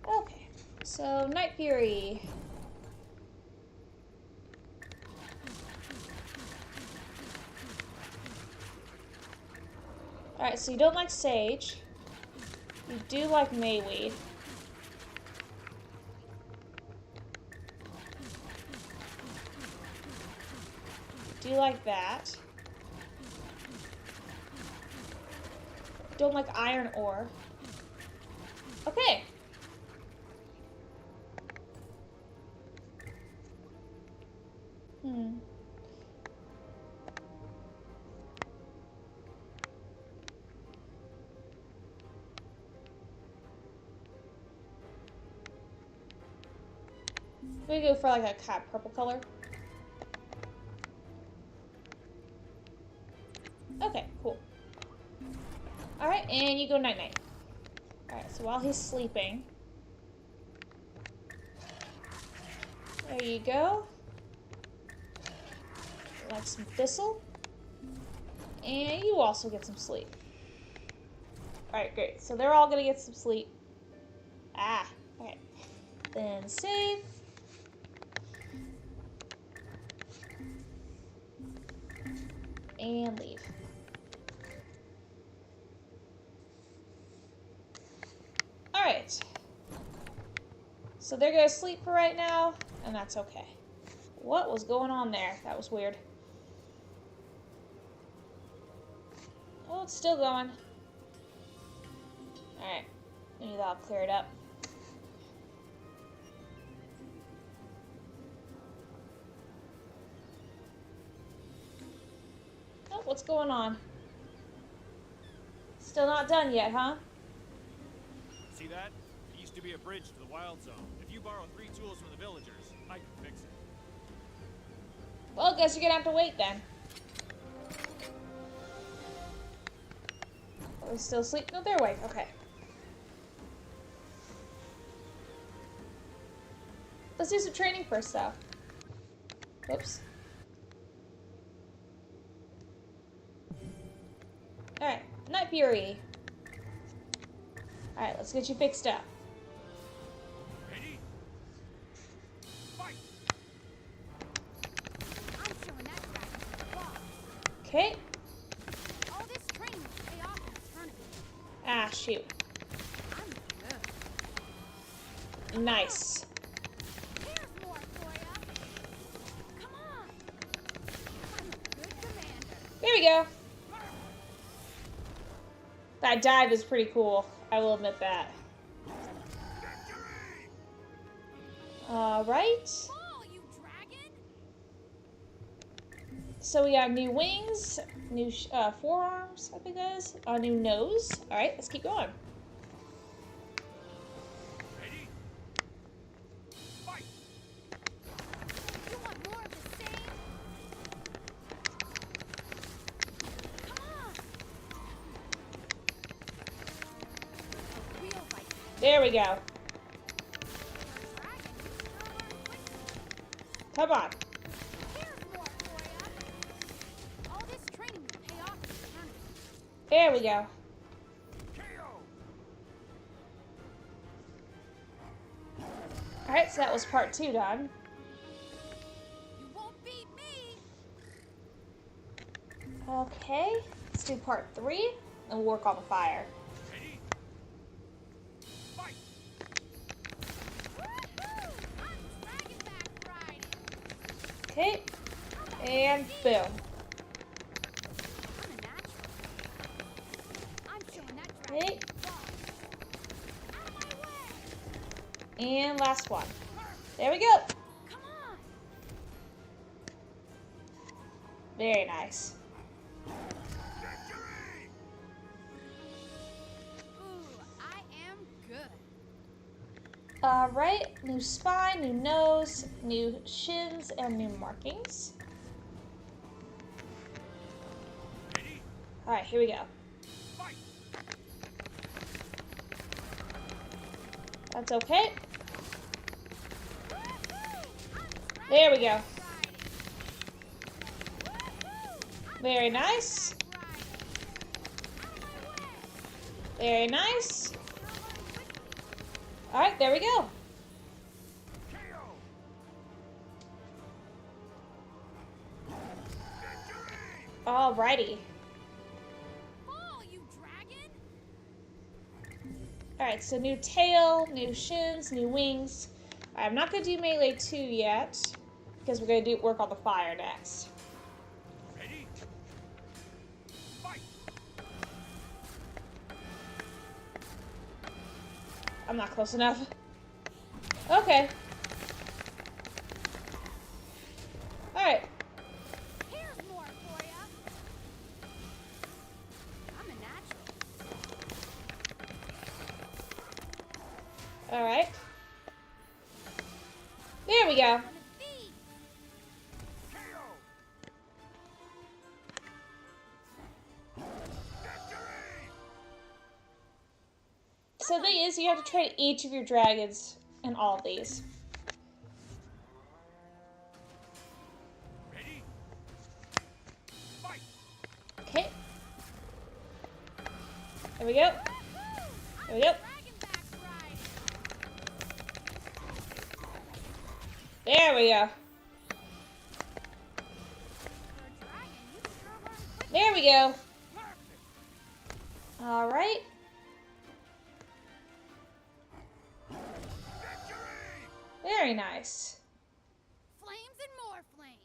Okay, so Night Fury. Alright, so you don't like Sage. You do like Mayweed. do like that. Don't like iron ore. Okay. We go for like a cat purple color. Okay, cool. Alright, and you go night-night. Alright, so while he's sleeping. There you go. Like some thistle. And you also get some sleep. Alright, great. So they're all gonna get some sleep. Ah, okay. Then save. And leave. Alright. So they're gonna sleep for right now, and that's okay. What was going on there? That was weird. Oh, it's still going. Alright. Maybe that'll clear it up. Oh, what's going on? Still not done yet, huh? See that? It used to be a bridge to the wild zone. If you borrow 3 tools from the villagers, I can fix it. Well, guess you're gonna have to wait then. Are they still asleep? No, they're awake. Okay. Let's do some training first, though. Whoops. Alright, Night Fury. Alright, let's get you fixed up. Ready? Fight! I'm showing that dragon to the boss. Okay. All this training will pay off in eternity. Ah, shoot. I'm good. Nice. Here's more for ya. Come on. I'm a good commander. There we go. That dive is pretty cool. I will admit that. Alright. Fall, you dragon! So we have new wings, new forearms, I think that is. A new nose. Alright, let's keep going. Ready? Fight! You want more of the same? Come on! Real fight. There we go. Dragon, you sure learn quick. Come on. Here's more for ya. All this training will pay off in eternity. There we go. KO! Alright, so that was part 2 done. You won't beat me! Okay, let's do part 3 and we'll work on the fire. Ready? Fight! Woohoo! I'm dragonback riding. Okay, and boom. I'm a natural. I'm showing that dragon Okay, to the boss. Out of my way! and last one. There we go. Come on! Very nice. Ooh, I am good. Alright, new spine, new nose, new shins, and new markings. Ready? Alright, here we go. Fight! That's okay. Woohoo! I'm There we go. riding. Very nice. Very nice. Alright, there we go. KO! Alrighty. Fall, you dragon! Alright, so new tail, new shins, new wings. I'm not going to do Melee 2 yet, because we're going to work on the fire next. I'm not close enough. Okay. Alright. Here's more for ya. I'm a natural. Alright. There we go. One of these. So the thing is, you have to train each of your dragons in all of these. Ready? Fight! Okay. There we go. There we go. Dragonback ride. There we go. For a dragon, you sure learn quick. There we go. Alright. Very nice. Flames and more flames.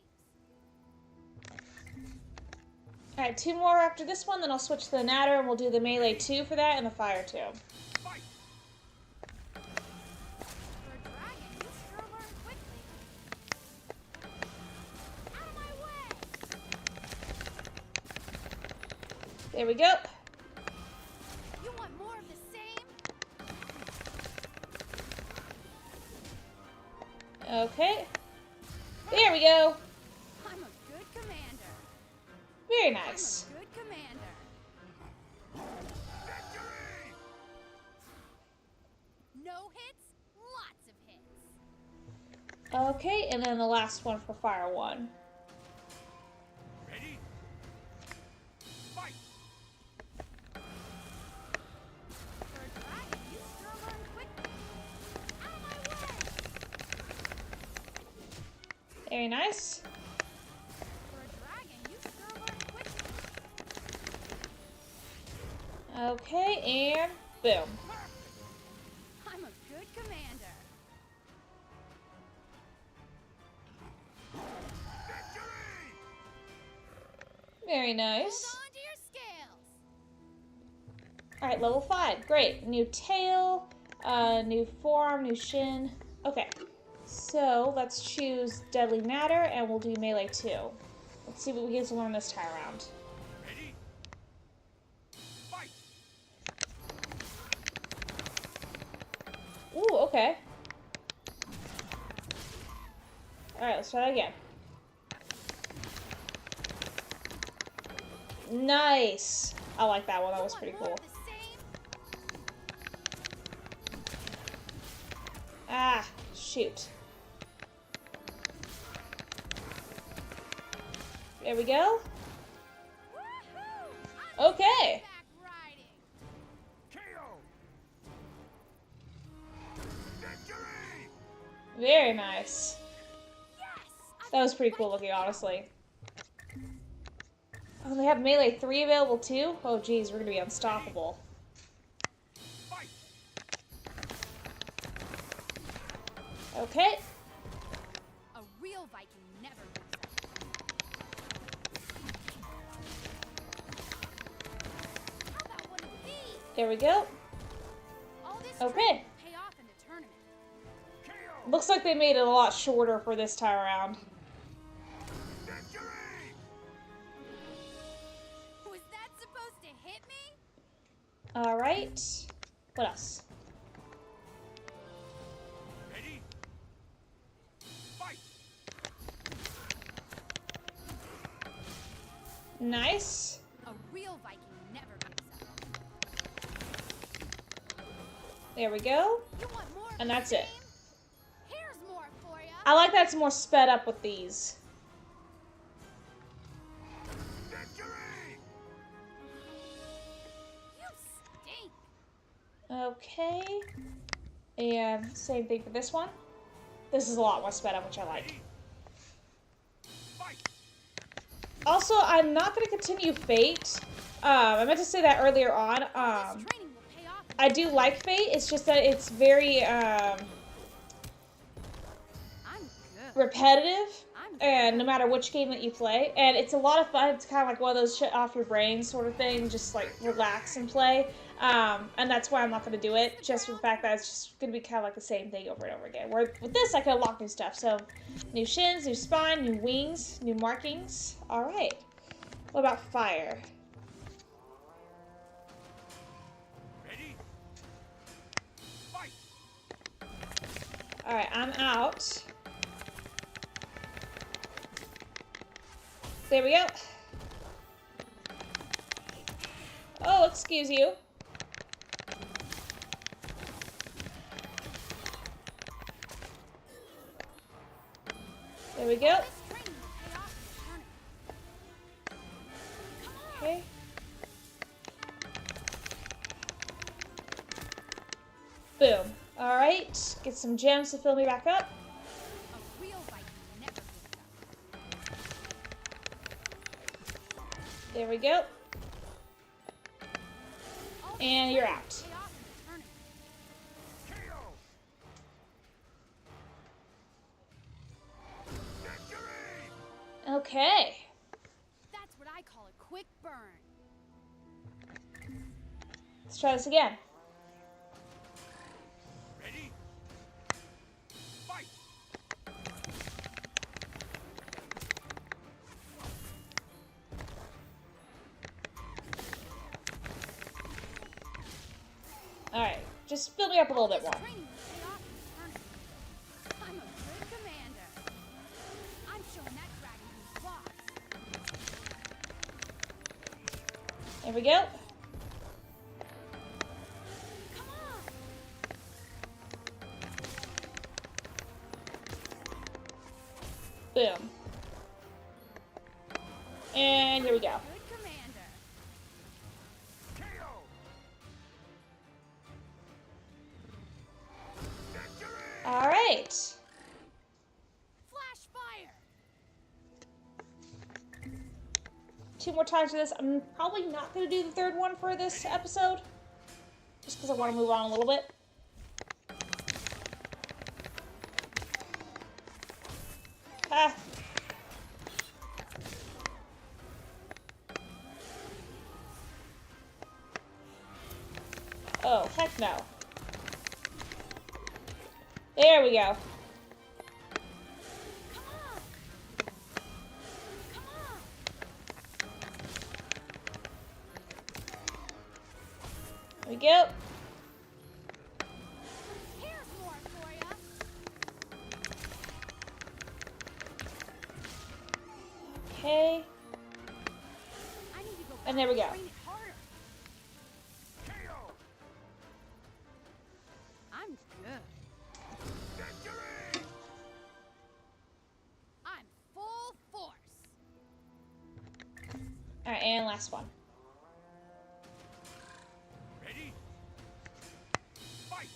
Alright, 2 more after this one, then I'll switch to the Natter and we'll do the melee 2 for that and the fire 2. Fight! For a dragon, you sure learn quickly. Out of my way. There we go. You want more of the same? Okay. There we go. I'm a good commander. Very I'm nice. a good commander. No hits, lots of hits. Okay, and then the last one for fire 1. Ready? Fight! For a dragon, you sure learn quickly. Out of my way. Very nice. For a dragon, you sure learn quickly. Okay, and boom. I'm a good commander. Very Hold nice. on to your scales. Alright, level 5. Great. New tail, new forearm, new shin. Okay. So, let's choose Deadly Natter and we'll do melee 2. Let's see what we get to learn this time around. Ready? Fight! Ooh, okay. Alright, let's try that again. Nice! I like that one. That was pretty cool. Ah, shoot. There we go. Okay. KO! Victory! Very nice. That was pretty cool looking, honestly. Oh, they have melee 3 available too? Oh geez, we're gonna be unstoppable. Fight! Okay. A real Viking never moves up. How about one of these? There we go. All this Okay. training will pay off in the tournament. KO! Looks like they made it a lot shorter for this time around. Victory! Was that supposed to hit me? Alright. What else? Ready? Fight! Nice. A real Viking never moves up. There we go. You want more of And the that's it. same? Here's more for ya. I like that it's more sped up with these. Victory! You stink. Okay. And same thing for this one. This is a lot more sped up, which I like. Fight! Also, I'm not going to continue Fate. I meant to say that earlier on. This training will pay off. I do like Fate. It's just that it's very I'm good. repetitive. I'm and no matter which game that you play, and it's a lot of fun. It's kind of like one of those shut off your brain sort of thing, just like relax and play. And that's why I'm not going to do it, just for the fact that it's just going to be kind of like the same thing over and over again. Where with this, I can unlock new stuff. So, new shins, new spine, new wings, new markings. All right. What about fire? Ready? Fight! All right, I'm out. There we go. Oh, excuse you. There we go. Okay. Boom. All right. Get some gems to fill me back up. A real Viking never gives up. There we go. And you're out. Pay off in the tournament. Okay. That's what I call a quick burn. Let's try this again. Ready? Fight! All right. Just fill me up a little bit more. Training will pay off in the tournament. I'm a good commander. I'm showing that dragon who's boss. There we go. Come on! Boom. And here we go. Good commander. All right. Flash fire! 2 more times for this. I'm probably not going to do the third one for this episode. Just because I want to move on a little bit. Ah. Oh, heck no. There we go. Come on! Come on! There we go. Here's more for ya. Okay. I need to go back And there we go. train it harder. I'm good. I'm full force. Alright, and last one. Ready? Fight!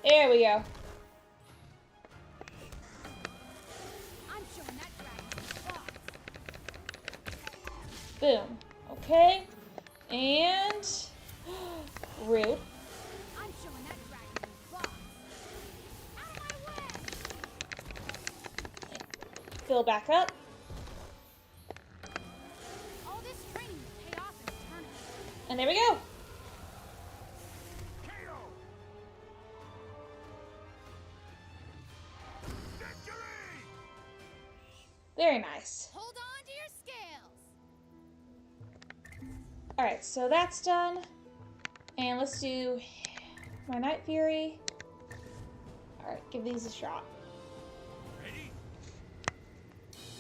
There we go. I'm showing that dragon who's boss. Boom. Okay. And... rude. I'm showing that dragon who's boss. Out of my way! Fill back up. All this training will pay off in the tournament. And there we go. Very nice. Hold on to your scales. Alright, so that's done. And let's do my Night Fury. Alright, give these a shot. Ready?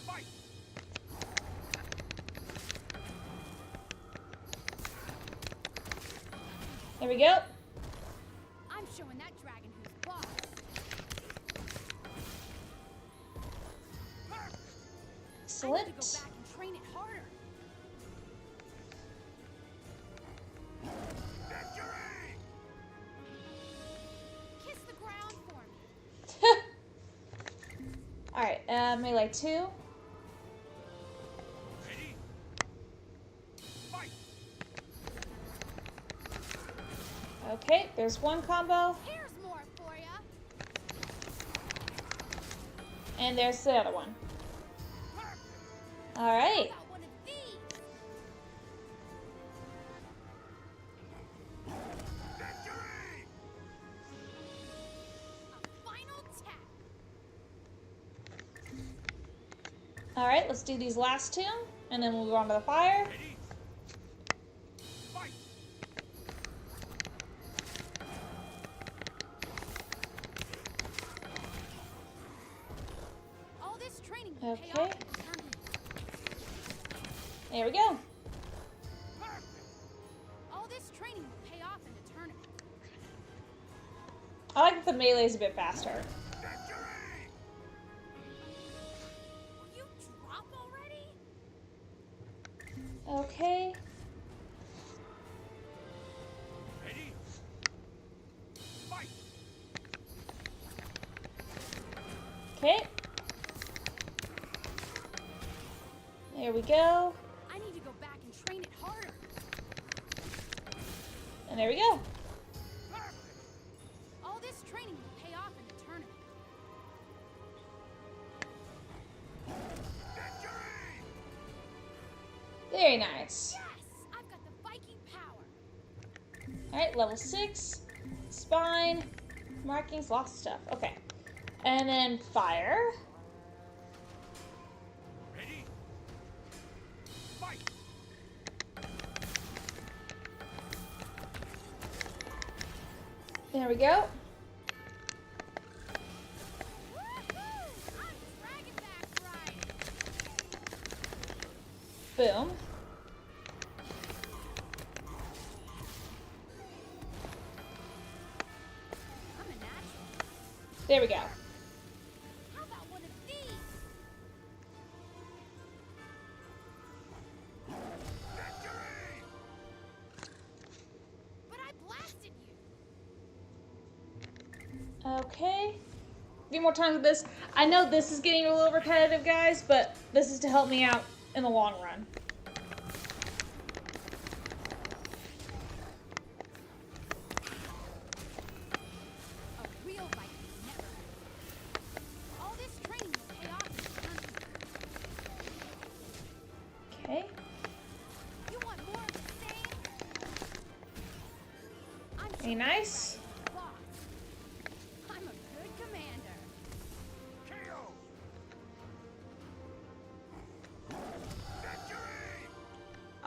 Fight! There we go. I'm showing that dragon who's boss. I need to go Excellent. back and train it harder. Kiss the ground for me. Alright, melee 2. Ready? Fight! Okay, there's one combo. Here's more for ya. And there's the other one. Alright. Got one of these. Victory! A final tap. Alright, let's do these last two, and then we'll go on to the fire. Ready? Fight! All this training will pay Okay. off in the tournament. There we go. All this training will pay off in the tournament. I like that the melee's a bit faster. Victory! Will you drop already? Okay. Ready? Fight! Okay. There we go. I need to go back and train it harder. And there we go. All this training will pay off in the tournament. Victory! Very nice. Yes! I've got the Viking power. Alright, level 6. Spine. Markings, lots of stuff. Okay. And then fire. Ready? Fight! There we go. Woohoo! I'm Dragonback right. Boom. I'm a natural. There we go. How about one of these? Victory! But I blasted you. Okay. A few more times with this. I know this is getting a little repetitive, guys, but this is to help me out in the long run. A real Viking never. All this training will pay off in the tournament. Okay. You want more of the same? I'm Very nice. boss. I'm a good commander. KO! Victory!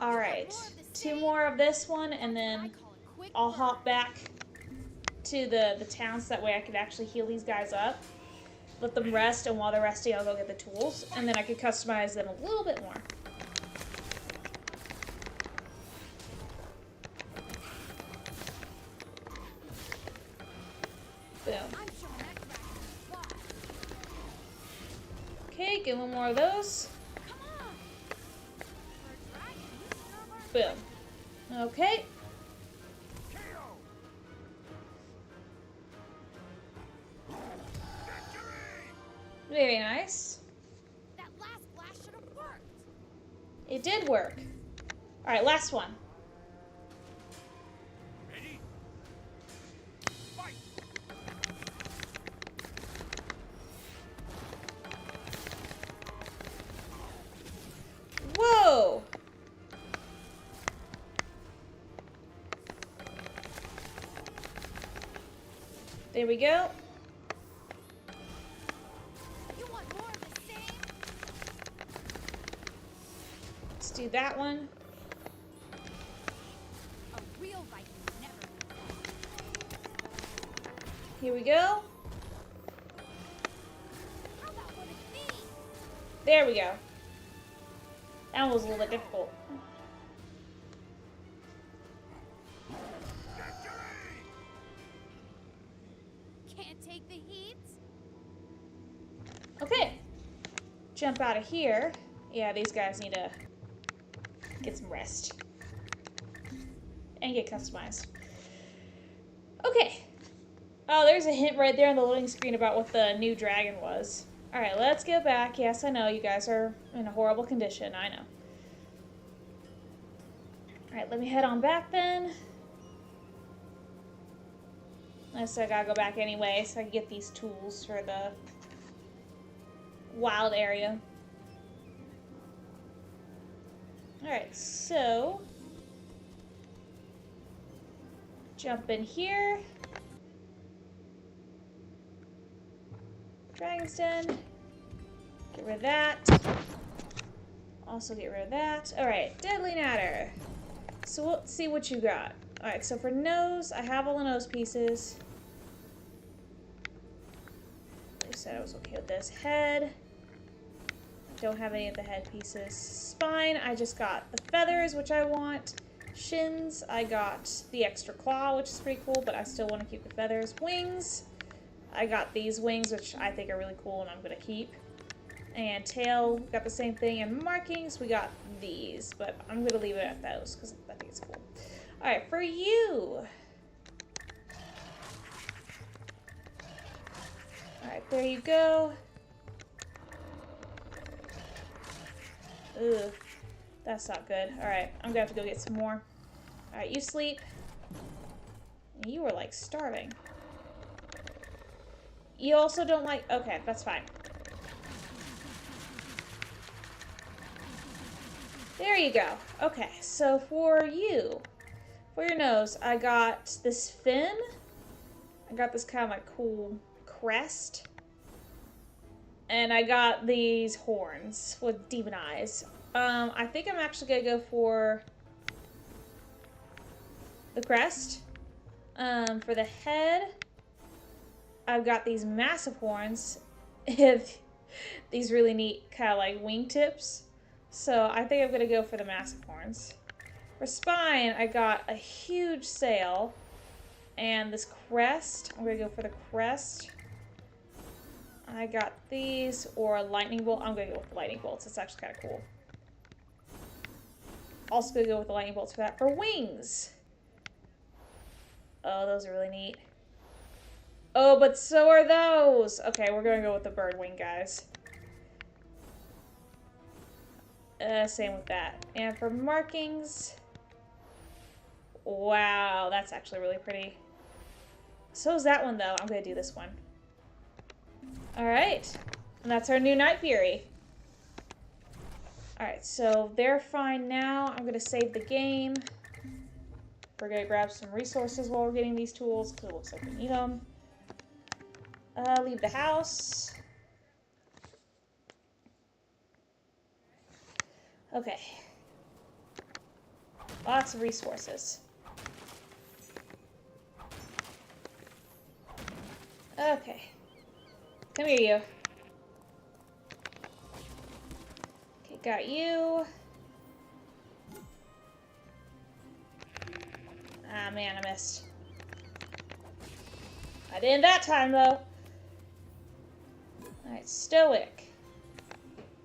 Alright. 2 more of this one, and I then call it quick I'll burn. hop back to the towns. That way I could actually heal these guys up. Let them rest, and while they're resting, I'll go get the tools. And then I could customize them a little bit more. Boom. I'm showing that dragon boss. Okay, get one more of those. Come on. For a dragon, you sure are. Boom. Okay. KO! Victory! Very nice. That last blast should have worked. It did work. Alright, last one. Ready? Fight! Whoa! There we go. You want more of the same? Let's do that one. A real Viking never. Here we go. How about one of these? There we go. That one was a little bit difficult. Victory! Can't take the heat. Okay. Jump out of here. Yeah, these guys need to get some rest. And get customized. Okay. Oh, there's a hint right there on the loading screen about what the new dragon was. Alright, let's get back. Yes, I know you guys are in a horrible condition. I know. Alright, let me head on back then. I guess I gotta go back anyway so I can get these tools for the wild area. Alright, so jump in here. Dragon's Den. Get rid of that. Also get rid of that. Alright, Deadly Natter. So let's see what you got. Alright, so for nose, I have all the nose pieces. I said I was okay with this. Head. Don't have any of the head pieces. Spine, I just got the feathers, which I want. Shins, I got the extra claw, which is pretty cool, but I still want to keep the feathers. Wings, I got these wings, which I think are really cool and I'm going to keep. And tail, got the same thing. And markings, we got these, but I'm going to leave it at those because I think it's cool. Alright, for you. Alright, there you go. Ugh, that's not good. Alright, I'm gonna have to go get some more. Alright, you sleep. You were like starving. You also don't like... Okay, that's fine. There you go. Okay, so for you, for your nose, I got this fin. I got this kind of like cool crest. And I got these horns with demon eyes. I think I'm actually gonna go for the crest. For the head, I've got these massive horns. These really neat kind of like wingtips. So I think I'm gonna go for the massive horns. For spine, I got a huge sail and this crest. I'm gonna go for the crest. I got these, or a lightning bolt. I'm going to go with the lightning bolts. It's actually kind of cool. Also going to go with the lightning bolts for that. For wings. Oh, those are really neat. Oh, but so are those. Okay, we're going to go with the bird wing, guys. Same with that. And for markings. Wow, that's actually really pretty. So is that one, though. I'm going to do this one. Alright, and that's our new Night Fury. Alright, so they're fine now. I'm going to save the game. We're going to grab some resources while we're getting these tools, because it looks like we need them. Leave the house. Okay. Lots of resources. Okay. Come here, you. Okay, got you. Ah, man, I missed. I didn't that time, though. Alright, Stoic.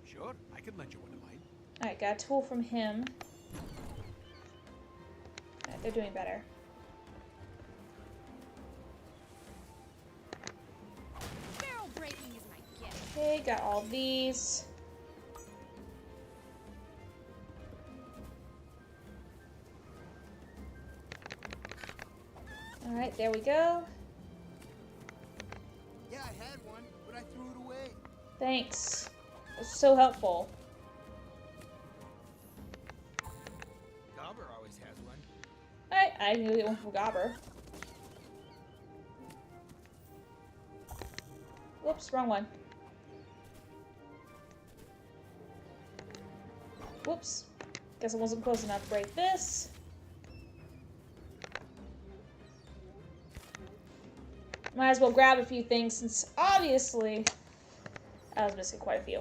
Sure, I can lend you one of mine. Alright, got a tool from him. Alright, they're doing better. Breaking is my gift. Okay, got all these. Alright, there we go. Yeah, I had one, but I threw it away. Thanks. It's so helpful. Gobber always has one. Alright, I can go get one from Gobber. Whoops, wrong one. Whoops. Guess I wasn't close enough to break this. Might as well grab a few things since obviously I was missing quite a few.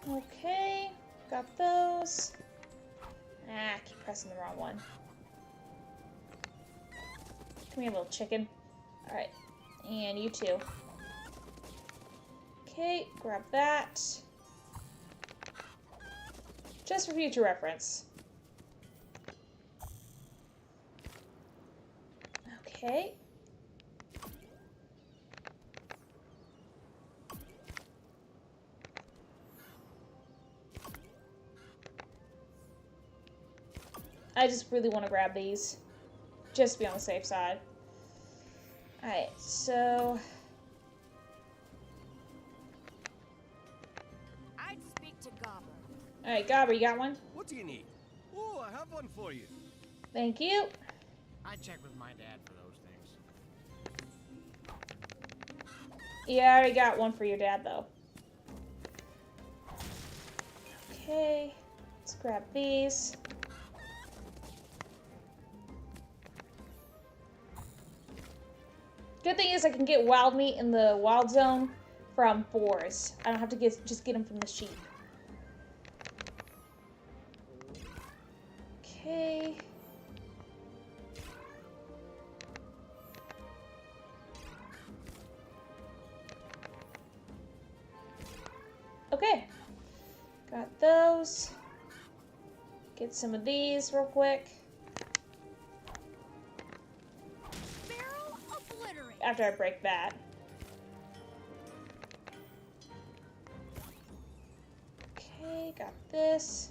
Okay, got those. Ah, I keep pressing the wrong one. Come here, little chicken. Alright, and you too. Okay, grab that. Just for future reference. Okay. I just really want to grab these. Just to be on the safe side. Alright, so... I'd speak to Gobber. Alright, Gobber, you got one? What do you need? Oh, I have one for you. Thank you. I check with my dad for those things. Yeah, I already got one for your dad, though. Okay, let's grab these. Good thing is I can get wild meat in the wild zone from boars. I don't have to just get them from the sheep. Okay. Okay. Got those. Get some of these real quick. Barrel obliterate. After I break that. Okay, got this.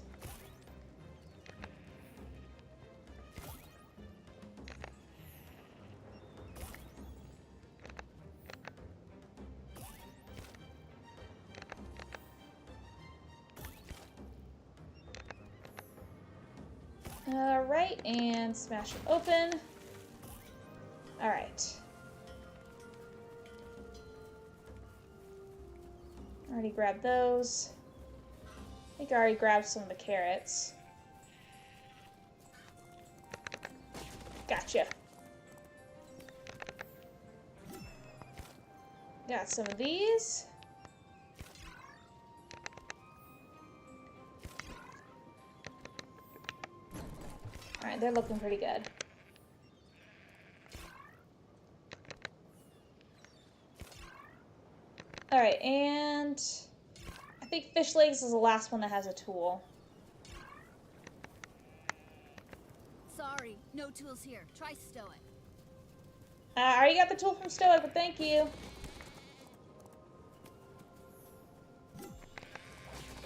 Alright, and smash it open. Alright. Already grabbed those. I think I already grabbed some of the carrots. Gotcha. Got some of these. Alright, they're looking pretty good. Alright, and I think fish legs is the last one that has a tool. Sorry, no tools here. Try Stoic. I already got the tool from Stoic, but thank you.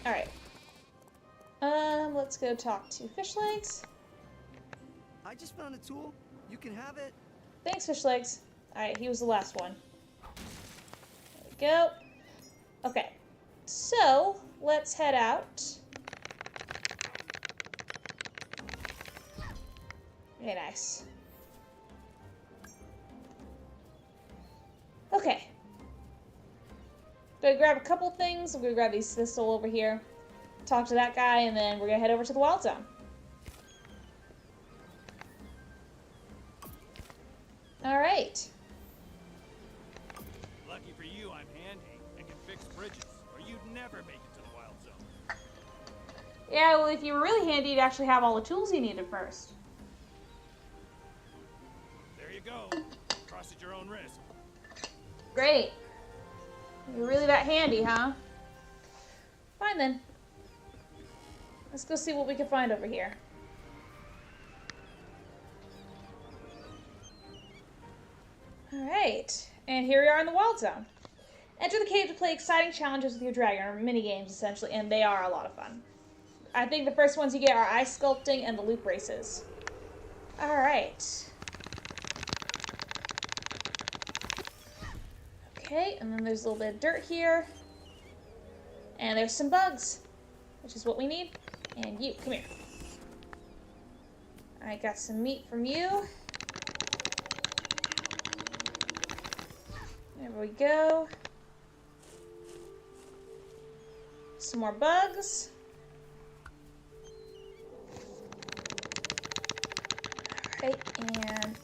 Alright. Let's go talk to fish legs. I just found a tool. You can have it. Thanks, fish legs. Alright, he was the last one. There we go. Okay. So, let's head out. Very nice. Okay. Gonna grab a couple things. I'm gonna grab this thistle over here. Talk to that guy, and then we're gonna head over to the wild zone. Alright. Lucky for you, I'm handy and can fix bridges, or you'd never make it to the wild zone. Yeah, well, if you were really handy, you'd actually have all the tools you needed first. There you go. Cross at your own risk. Great. You're really that handy, huh? Fine then. Let's go see what we can find over here. Alright, and here we are in the wild zone. Enter the cave to play exciting challenges with your dragon, or mini-games essentially, and they are a lot of fun. I think the first ones you get are ice sculpting and the loop races. Alright. Okay, and then there's a little bit of dirt here. And there's some bugs, which is what we need. And you, come here. I got some meat from you. There we go. Some more bugs. Alright, and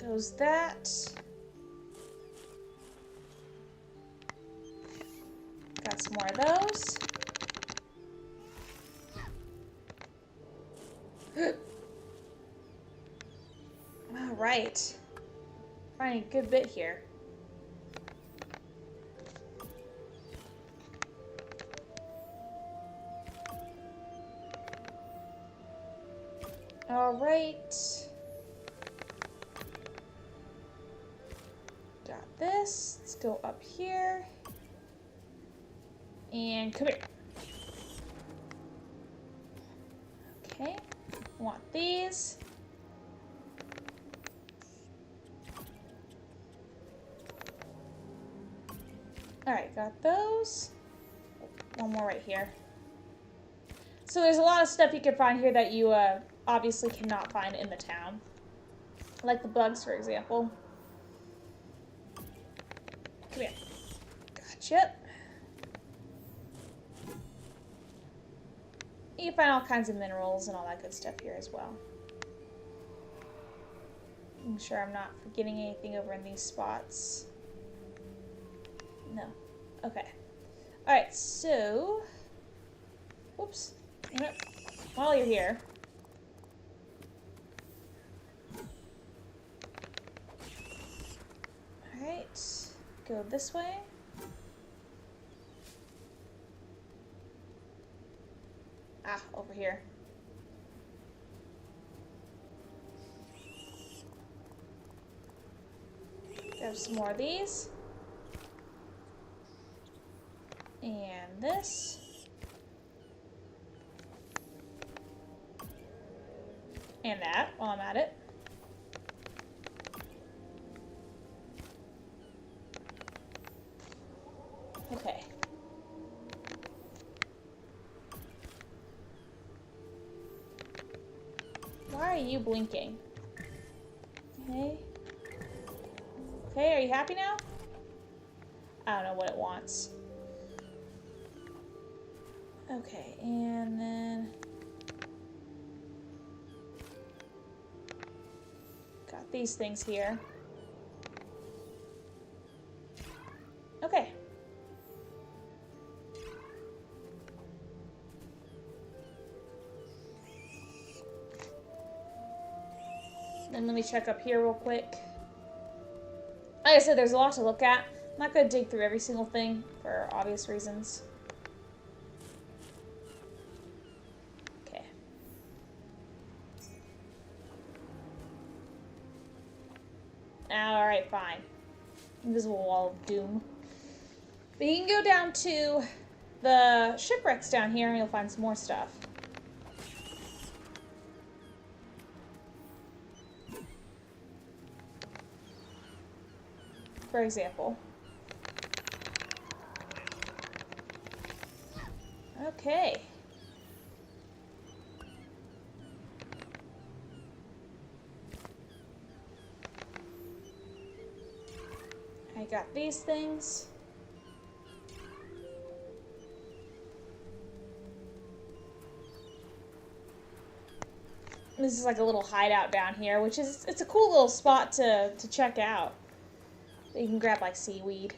goes that. Got some more of those. Alright. Finding a good bit here. Alright. this. Let's go up here. And come here. Okay. Want these. Alright, got those. One more right here. So there's a lot of stuff you can find here that you obviously cannot find in the town. Like the bugs, for example. Come here. Gotcha. You can find all kinds of minerals and all that good stuff here as well. I'm sure I'm not forgetting anything over in these spots. No. Okay. Alright, so... Whoops. While you're here... Alright. Go this way. Ah, over here. Grab some more of these. And this. And that, while I'm at it. Okay. Why are you blinking? Okay. Okay, are you happy now? I don't know what it wants. Okay, and then... got these things here. Okay. Then let me check up here real quick. Like I said, there's a lot to look at. I'm not going to dig through every single thing for obvious reasons. Okay. Alright, fine. Invisible wall of doom. But you can go down to the shipwrecks down here and you'll find some more stuff. For example. Okay. I got these things. This is like a little hideout down here, which is, it's a cool little spot to check out. You can grab like seaweed.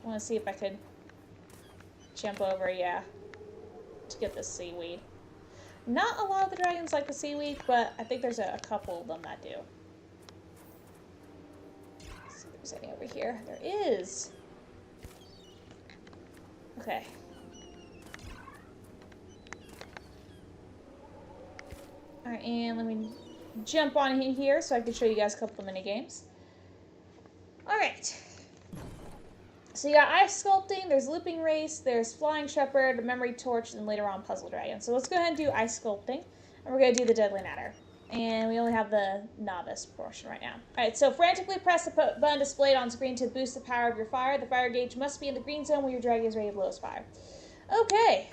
I want to see if I could jump over, yeah, to get the seaweed. Not a lot of the dragons like the seaweed, but I think there's a couple of them that do. Let's see if there's any over here. There is. Okay. Alright, and let me jump on in here so I can show you guys a couple of mini games. Alright. So you got ice sculpting, there's looping race, there's flying shepherd, memory torch, and later on puzzle dragon. So let's go ahead and do ice sculpting, and we're going to do the deadly natter. And we only have the novice portion right now. Alright, so frantically press the button displayed on screen to boost the power of your fire. The fire gauge must be in the green zone when your dragon is ready to blow its fire. Okay.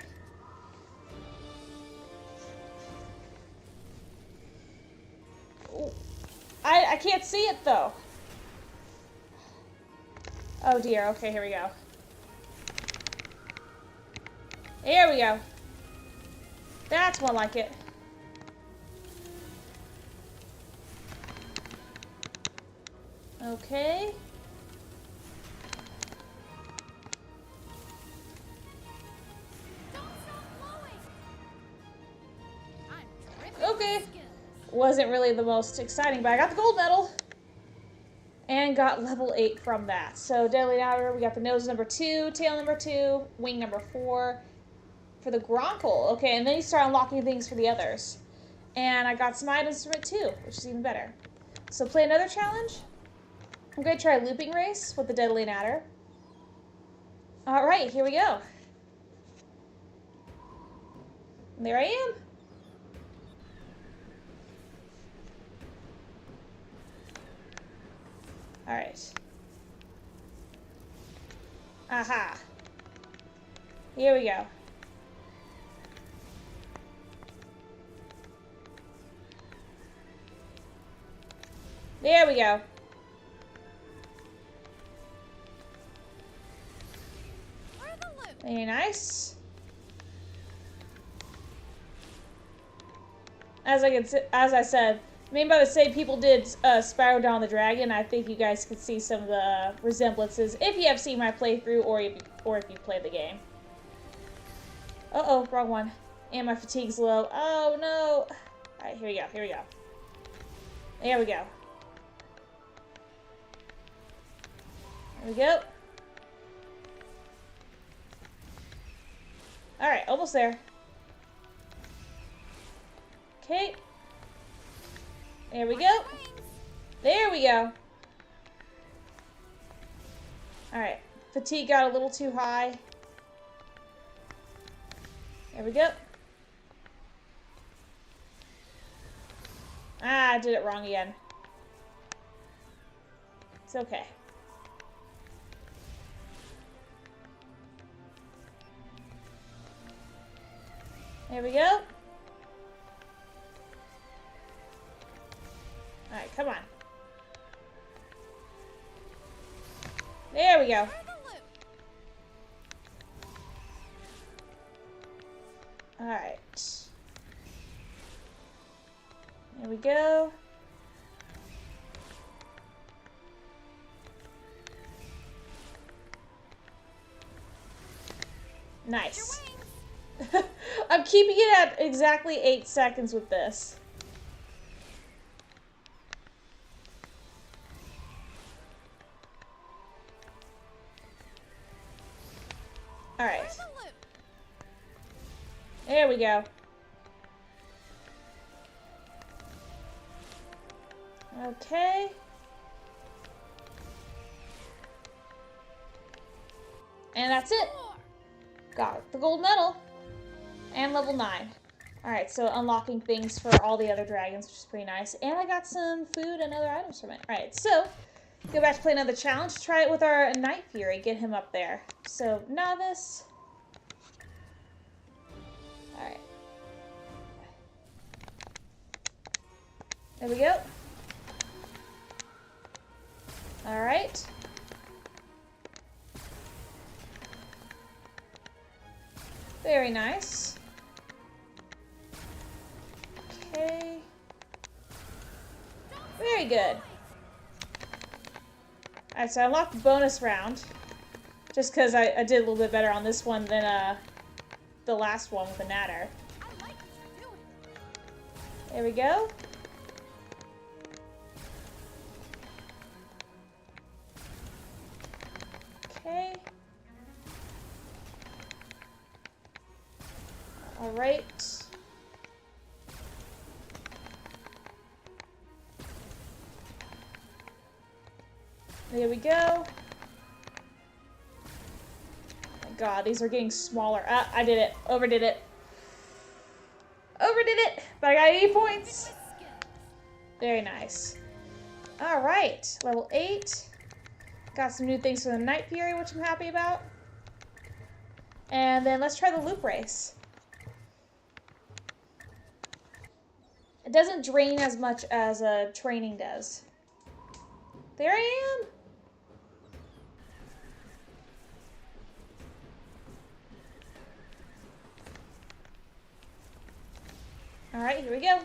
Ooh. I can't see it though. Oh dear, okay, here we go. Here we go. That's more like it. Okay. Don't stop blowing. I'm dripping Okay. with skills. Wasn't really the most exciting, but I got the gold medal. And got level 8 from that. So Deadly Adder, we got the nose number 2, tail number 2, wing number 4 for the Gronkle. Okay, and then you start unlocking things for the others. And I got some items from it too, which is even better. So play another challenge. I'm going to try Looping Race with the Deadly Adder. Alright, here we go. And there I am. Alright. Aha. Here we go. There we go. Very nice. As I said, maybe by the same people did Spyro Dawn the Dragon. I think you guys could see some of the resemblances if you have seen my playthrough or if you play the game. Uh-oh, wrong one. And my fatigue's low. Oh, no. Alright, here we go, here we go. There we go. There we go. Alright, almost there. Okay. There we go. There we go. Alright. Fatigue got a little too high. There we go. Ah, I did it wrong again. It's okay. There we go. Alright, come on. There we go. Alright. There we go. Nice. I'm keeping it at exactly 8 seconds with this. Alright. There we go. Okay. And that's it. Got the gold medal. And level 9. Alright, so unlocking things for all the other dragons, which is pretty nice. And I got some food and other items from it. Alright, so go back to play another challenge. Try it with our Night Fury. Get him up there. So, Novice. Alright. There we go. Alright. Very nice. Okay. Very good. Alright, so I unlocked the bonus round. Just because I did a little bit better on this one than the last one with the Natter. There we go. Okay. Alright. There we go. Oh my god, these are getting smaller. Ah, I did it. Overdid it. Overdid it! But I got 80 points. Very nice. Alright, level 8. Got some new things for the Night Fury, which I'm happy about. And then let's try the loop race. It doesn't drain as much as training does. There I am. Alright, here we go.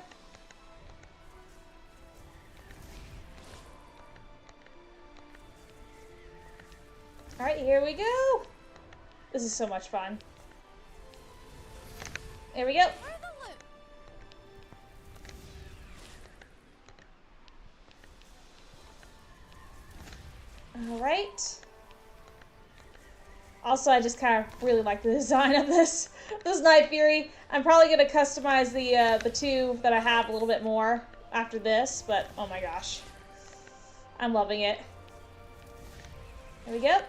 Alright, here we go. This is so much fun. There we go. Alright. Also, I just kind of really like the design of this Night Fury. I'm probably going to customize the two that I have a little bit more after this, but oh my gosh. I'm loving it. There we go.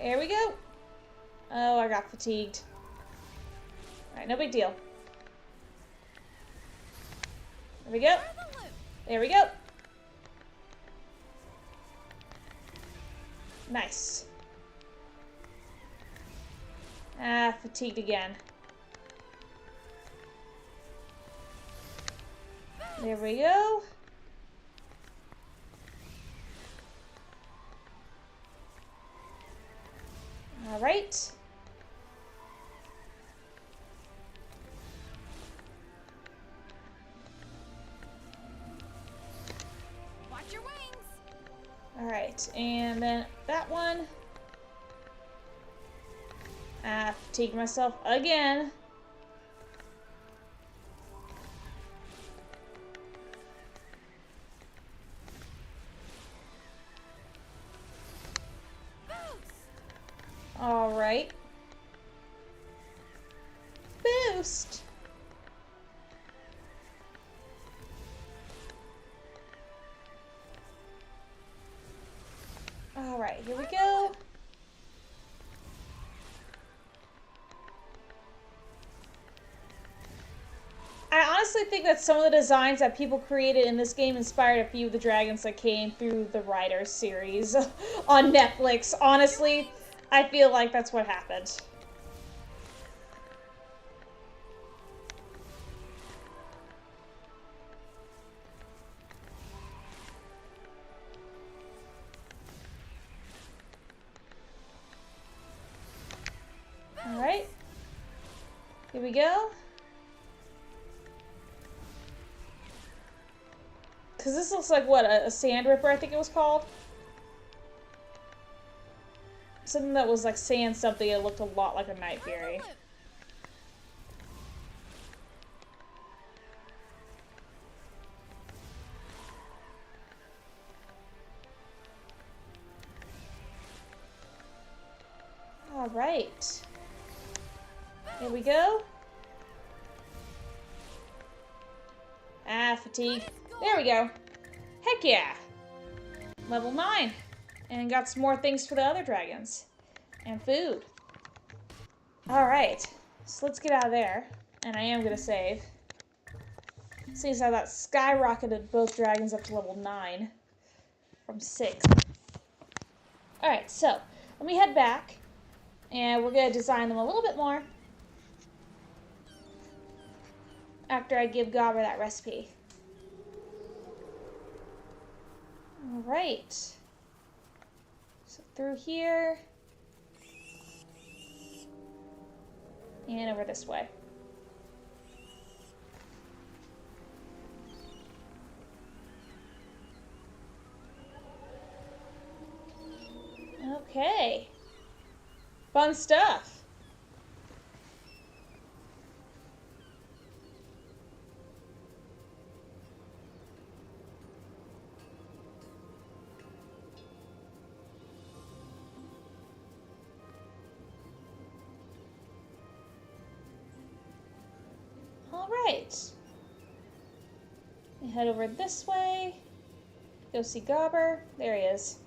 There we go. Oh, I got fatigued. Alright, no big deal. There we go. There we go. Nice. Ah, fatigued again. There we go. All right. Watch your wings. All right, and then that one. Ah, fatigued myself again. All right. Boost. All right, here we go. I honestly think that some of the designs that people created in this game inspired a few of the dragons that came through the Riders series on Netflix. Honestly, I feel like that's what happened. All right. Here we go. Because this looks like, what, a Sand Ripper, I think it was called? Something that was like sand something, it looked a lot like a Night Fury. Alright. Here we go. Ah, fatigue. There we go. Heck yeah. Level 9. And got some more things for the other dragons. And food. Alright. So let's get out of there. And I am going to save. See as how that skyrocketed both dragons up to level 9. From 6. Alright, so let me head back. And we're going to design them a little bit more. After I give Gobber that recipe. Alright. So through here. And over this way. Okay. Fun stuff. All right. We head over this way. Go see Gobber. There he is.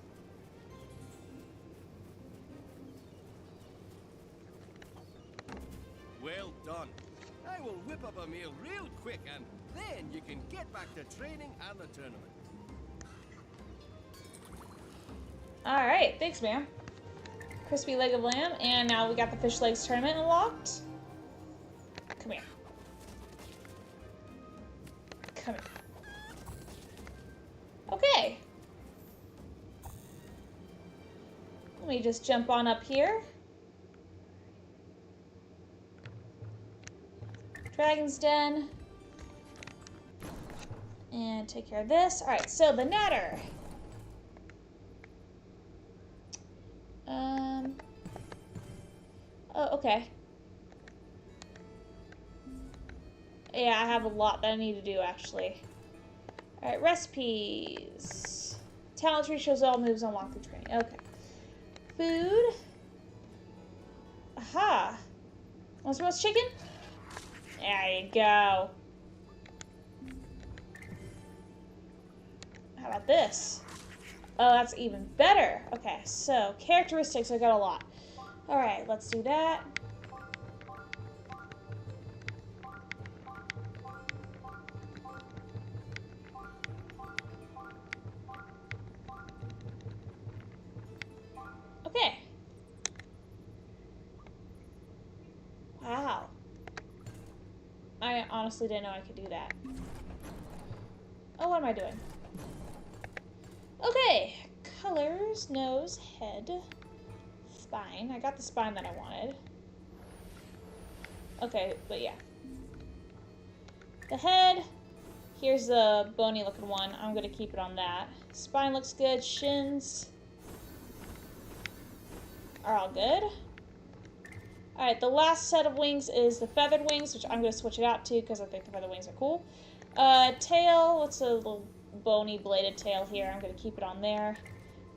Well done. I will whip up a meal real quick and then you can get back to training and the tournament. Alright, thanks, ma'am. Crispy leg of lamb, and now we got the fish legs tournament unlocked. Come here. Come here. Okay. Let me just jump on up here. Dragon's Den. And take care of this. Alright, so the Natter. Oh, okay. Yeah, I have a lot that I need to do, actually. Alright, recipes. Talent tree shows all moves unlocked through training. Okay. Food. Aha. Want some roast chicken? There you go. How about this? Oh, that's even better. Okay, so characteristics, I got a lot. Alright, let's do that. Okay. Wow. I honestly didn't know I could do that. Oh, what am I doing? Okay. Colors, nose, head, spine. I got the spine that I wanted. Okay, but yeah. The head. Here's the bony looking one. I'm going to keep it on that. Spine looks good. Shins are all good. Alright, the last set of wings is the feathered wings, which I'm going to switch it out to because I think the feathered wings are cool. Tail, what's a little bony bladed tail here? I'm going to keep it on there.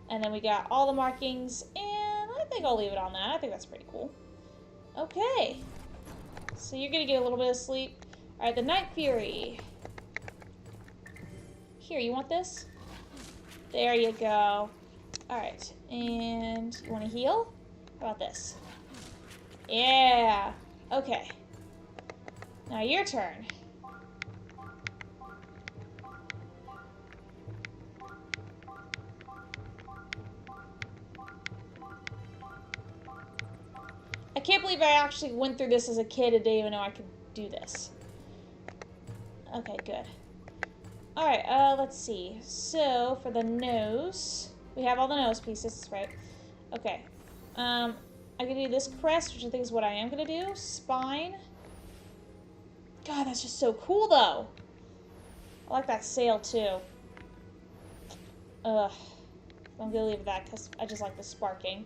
And then we got all the markings, and I think I'll leave it on that. I think that's pretty cool. Okay. So you're going to get a little bit of sleep. Alright, the Night Fury. Here, you want this? There you go. Alright, and you want to heal? How about this? Yeah. Okay. Now your turn. I can't believe I actually went through this as a kid and didn't even know I could do this. Okay, good. Alright, let's see. So, for the nose, we have all the nose pieces, right? Okay. I can do this crest, which I think is what I am going to do. Spine. God, that's just so cool, though. I like that sail, too. Ugh. I'm going to leave that because I just like the sparking.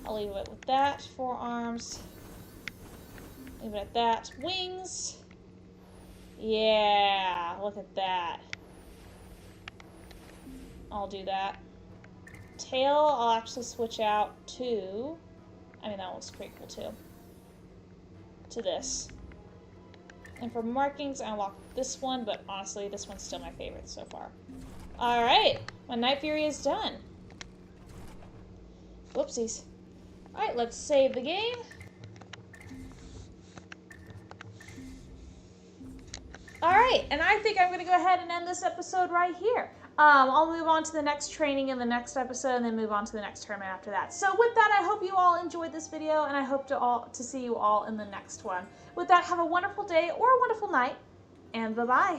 I'll leave it with that. Forearms. Leave it at that. Wings. Yeah, look at that. I'll do that. Tail, I'll actually switch out to... I mean, that looks pretty cool, too. To this. And for markings, I unlock this one, but honestly, this one's still my favorite so far. Alright, my Night Fury is done. Whoopsies. Alright, let's save the game. Alright, and I think I'm going to go ahead and end this episode right here. I'll move on to the next training in the next episode and then move on to the next tournament after that. So with that, I hope you all enjoyed this video, and I hope to see you all in the next one. With that, have a wonderful day or a wonderful night, and bye-bye.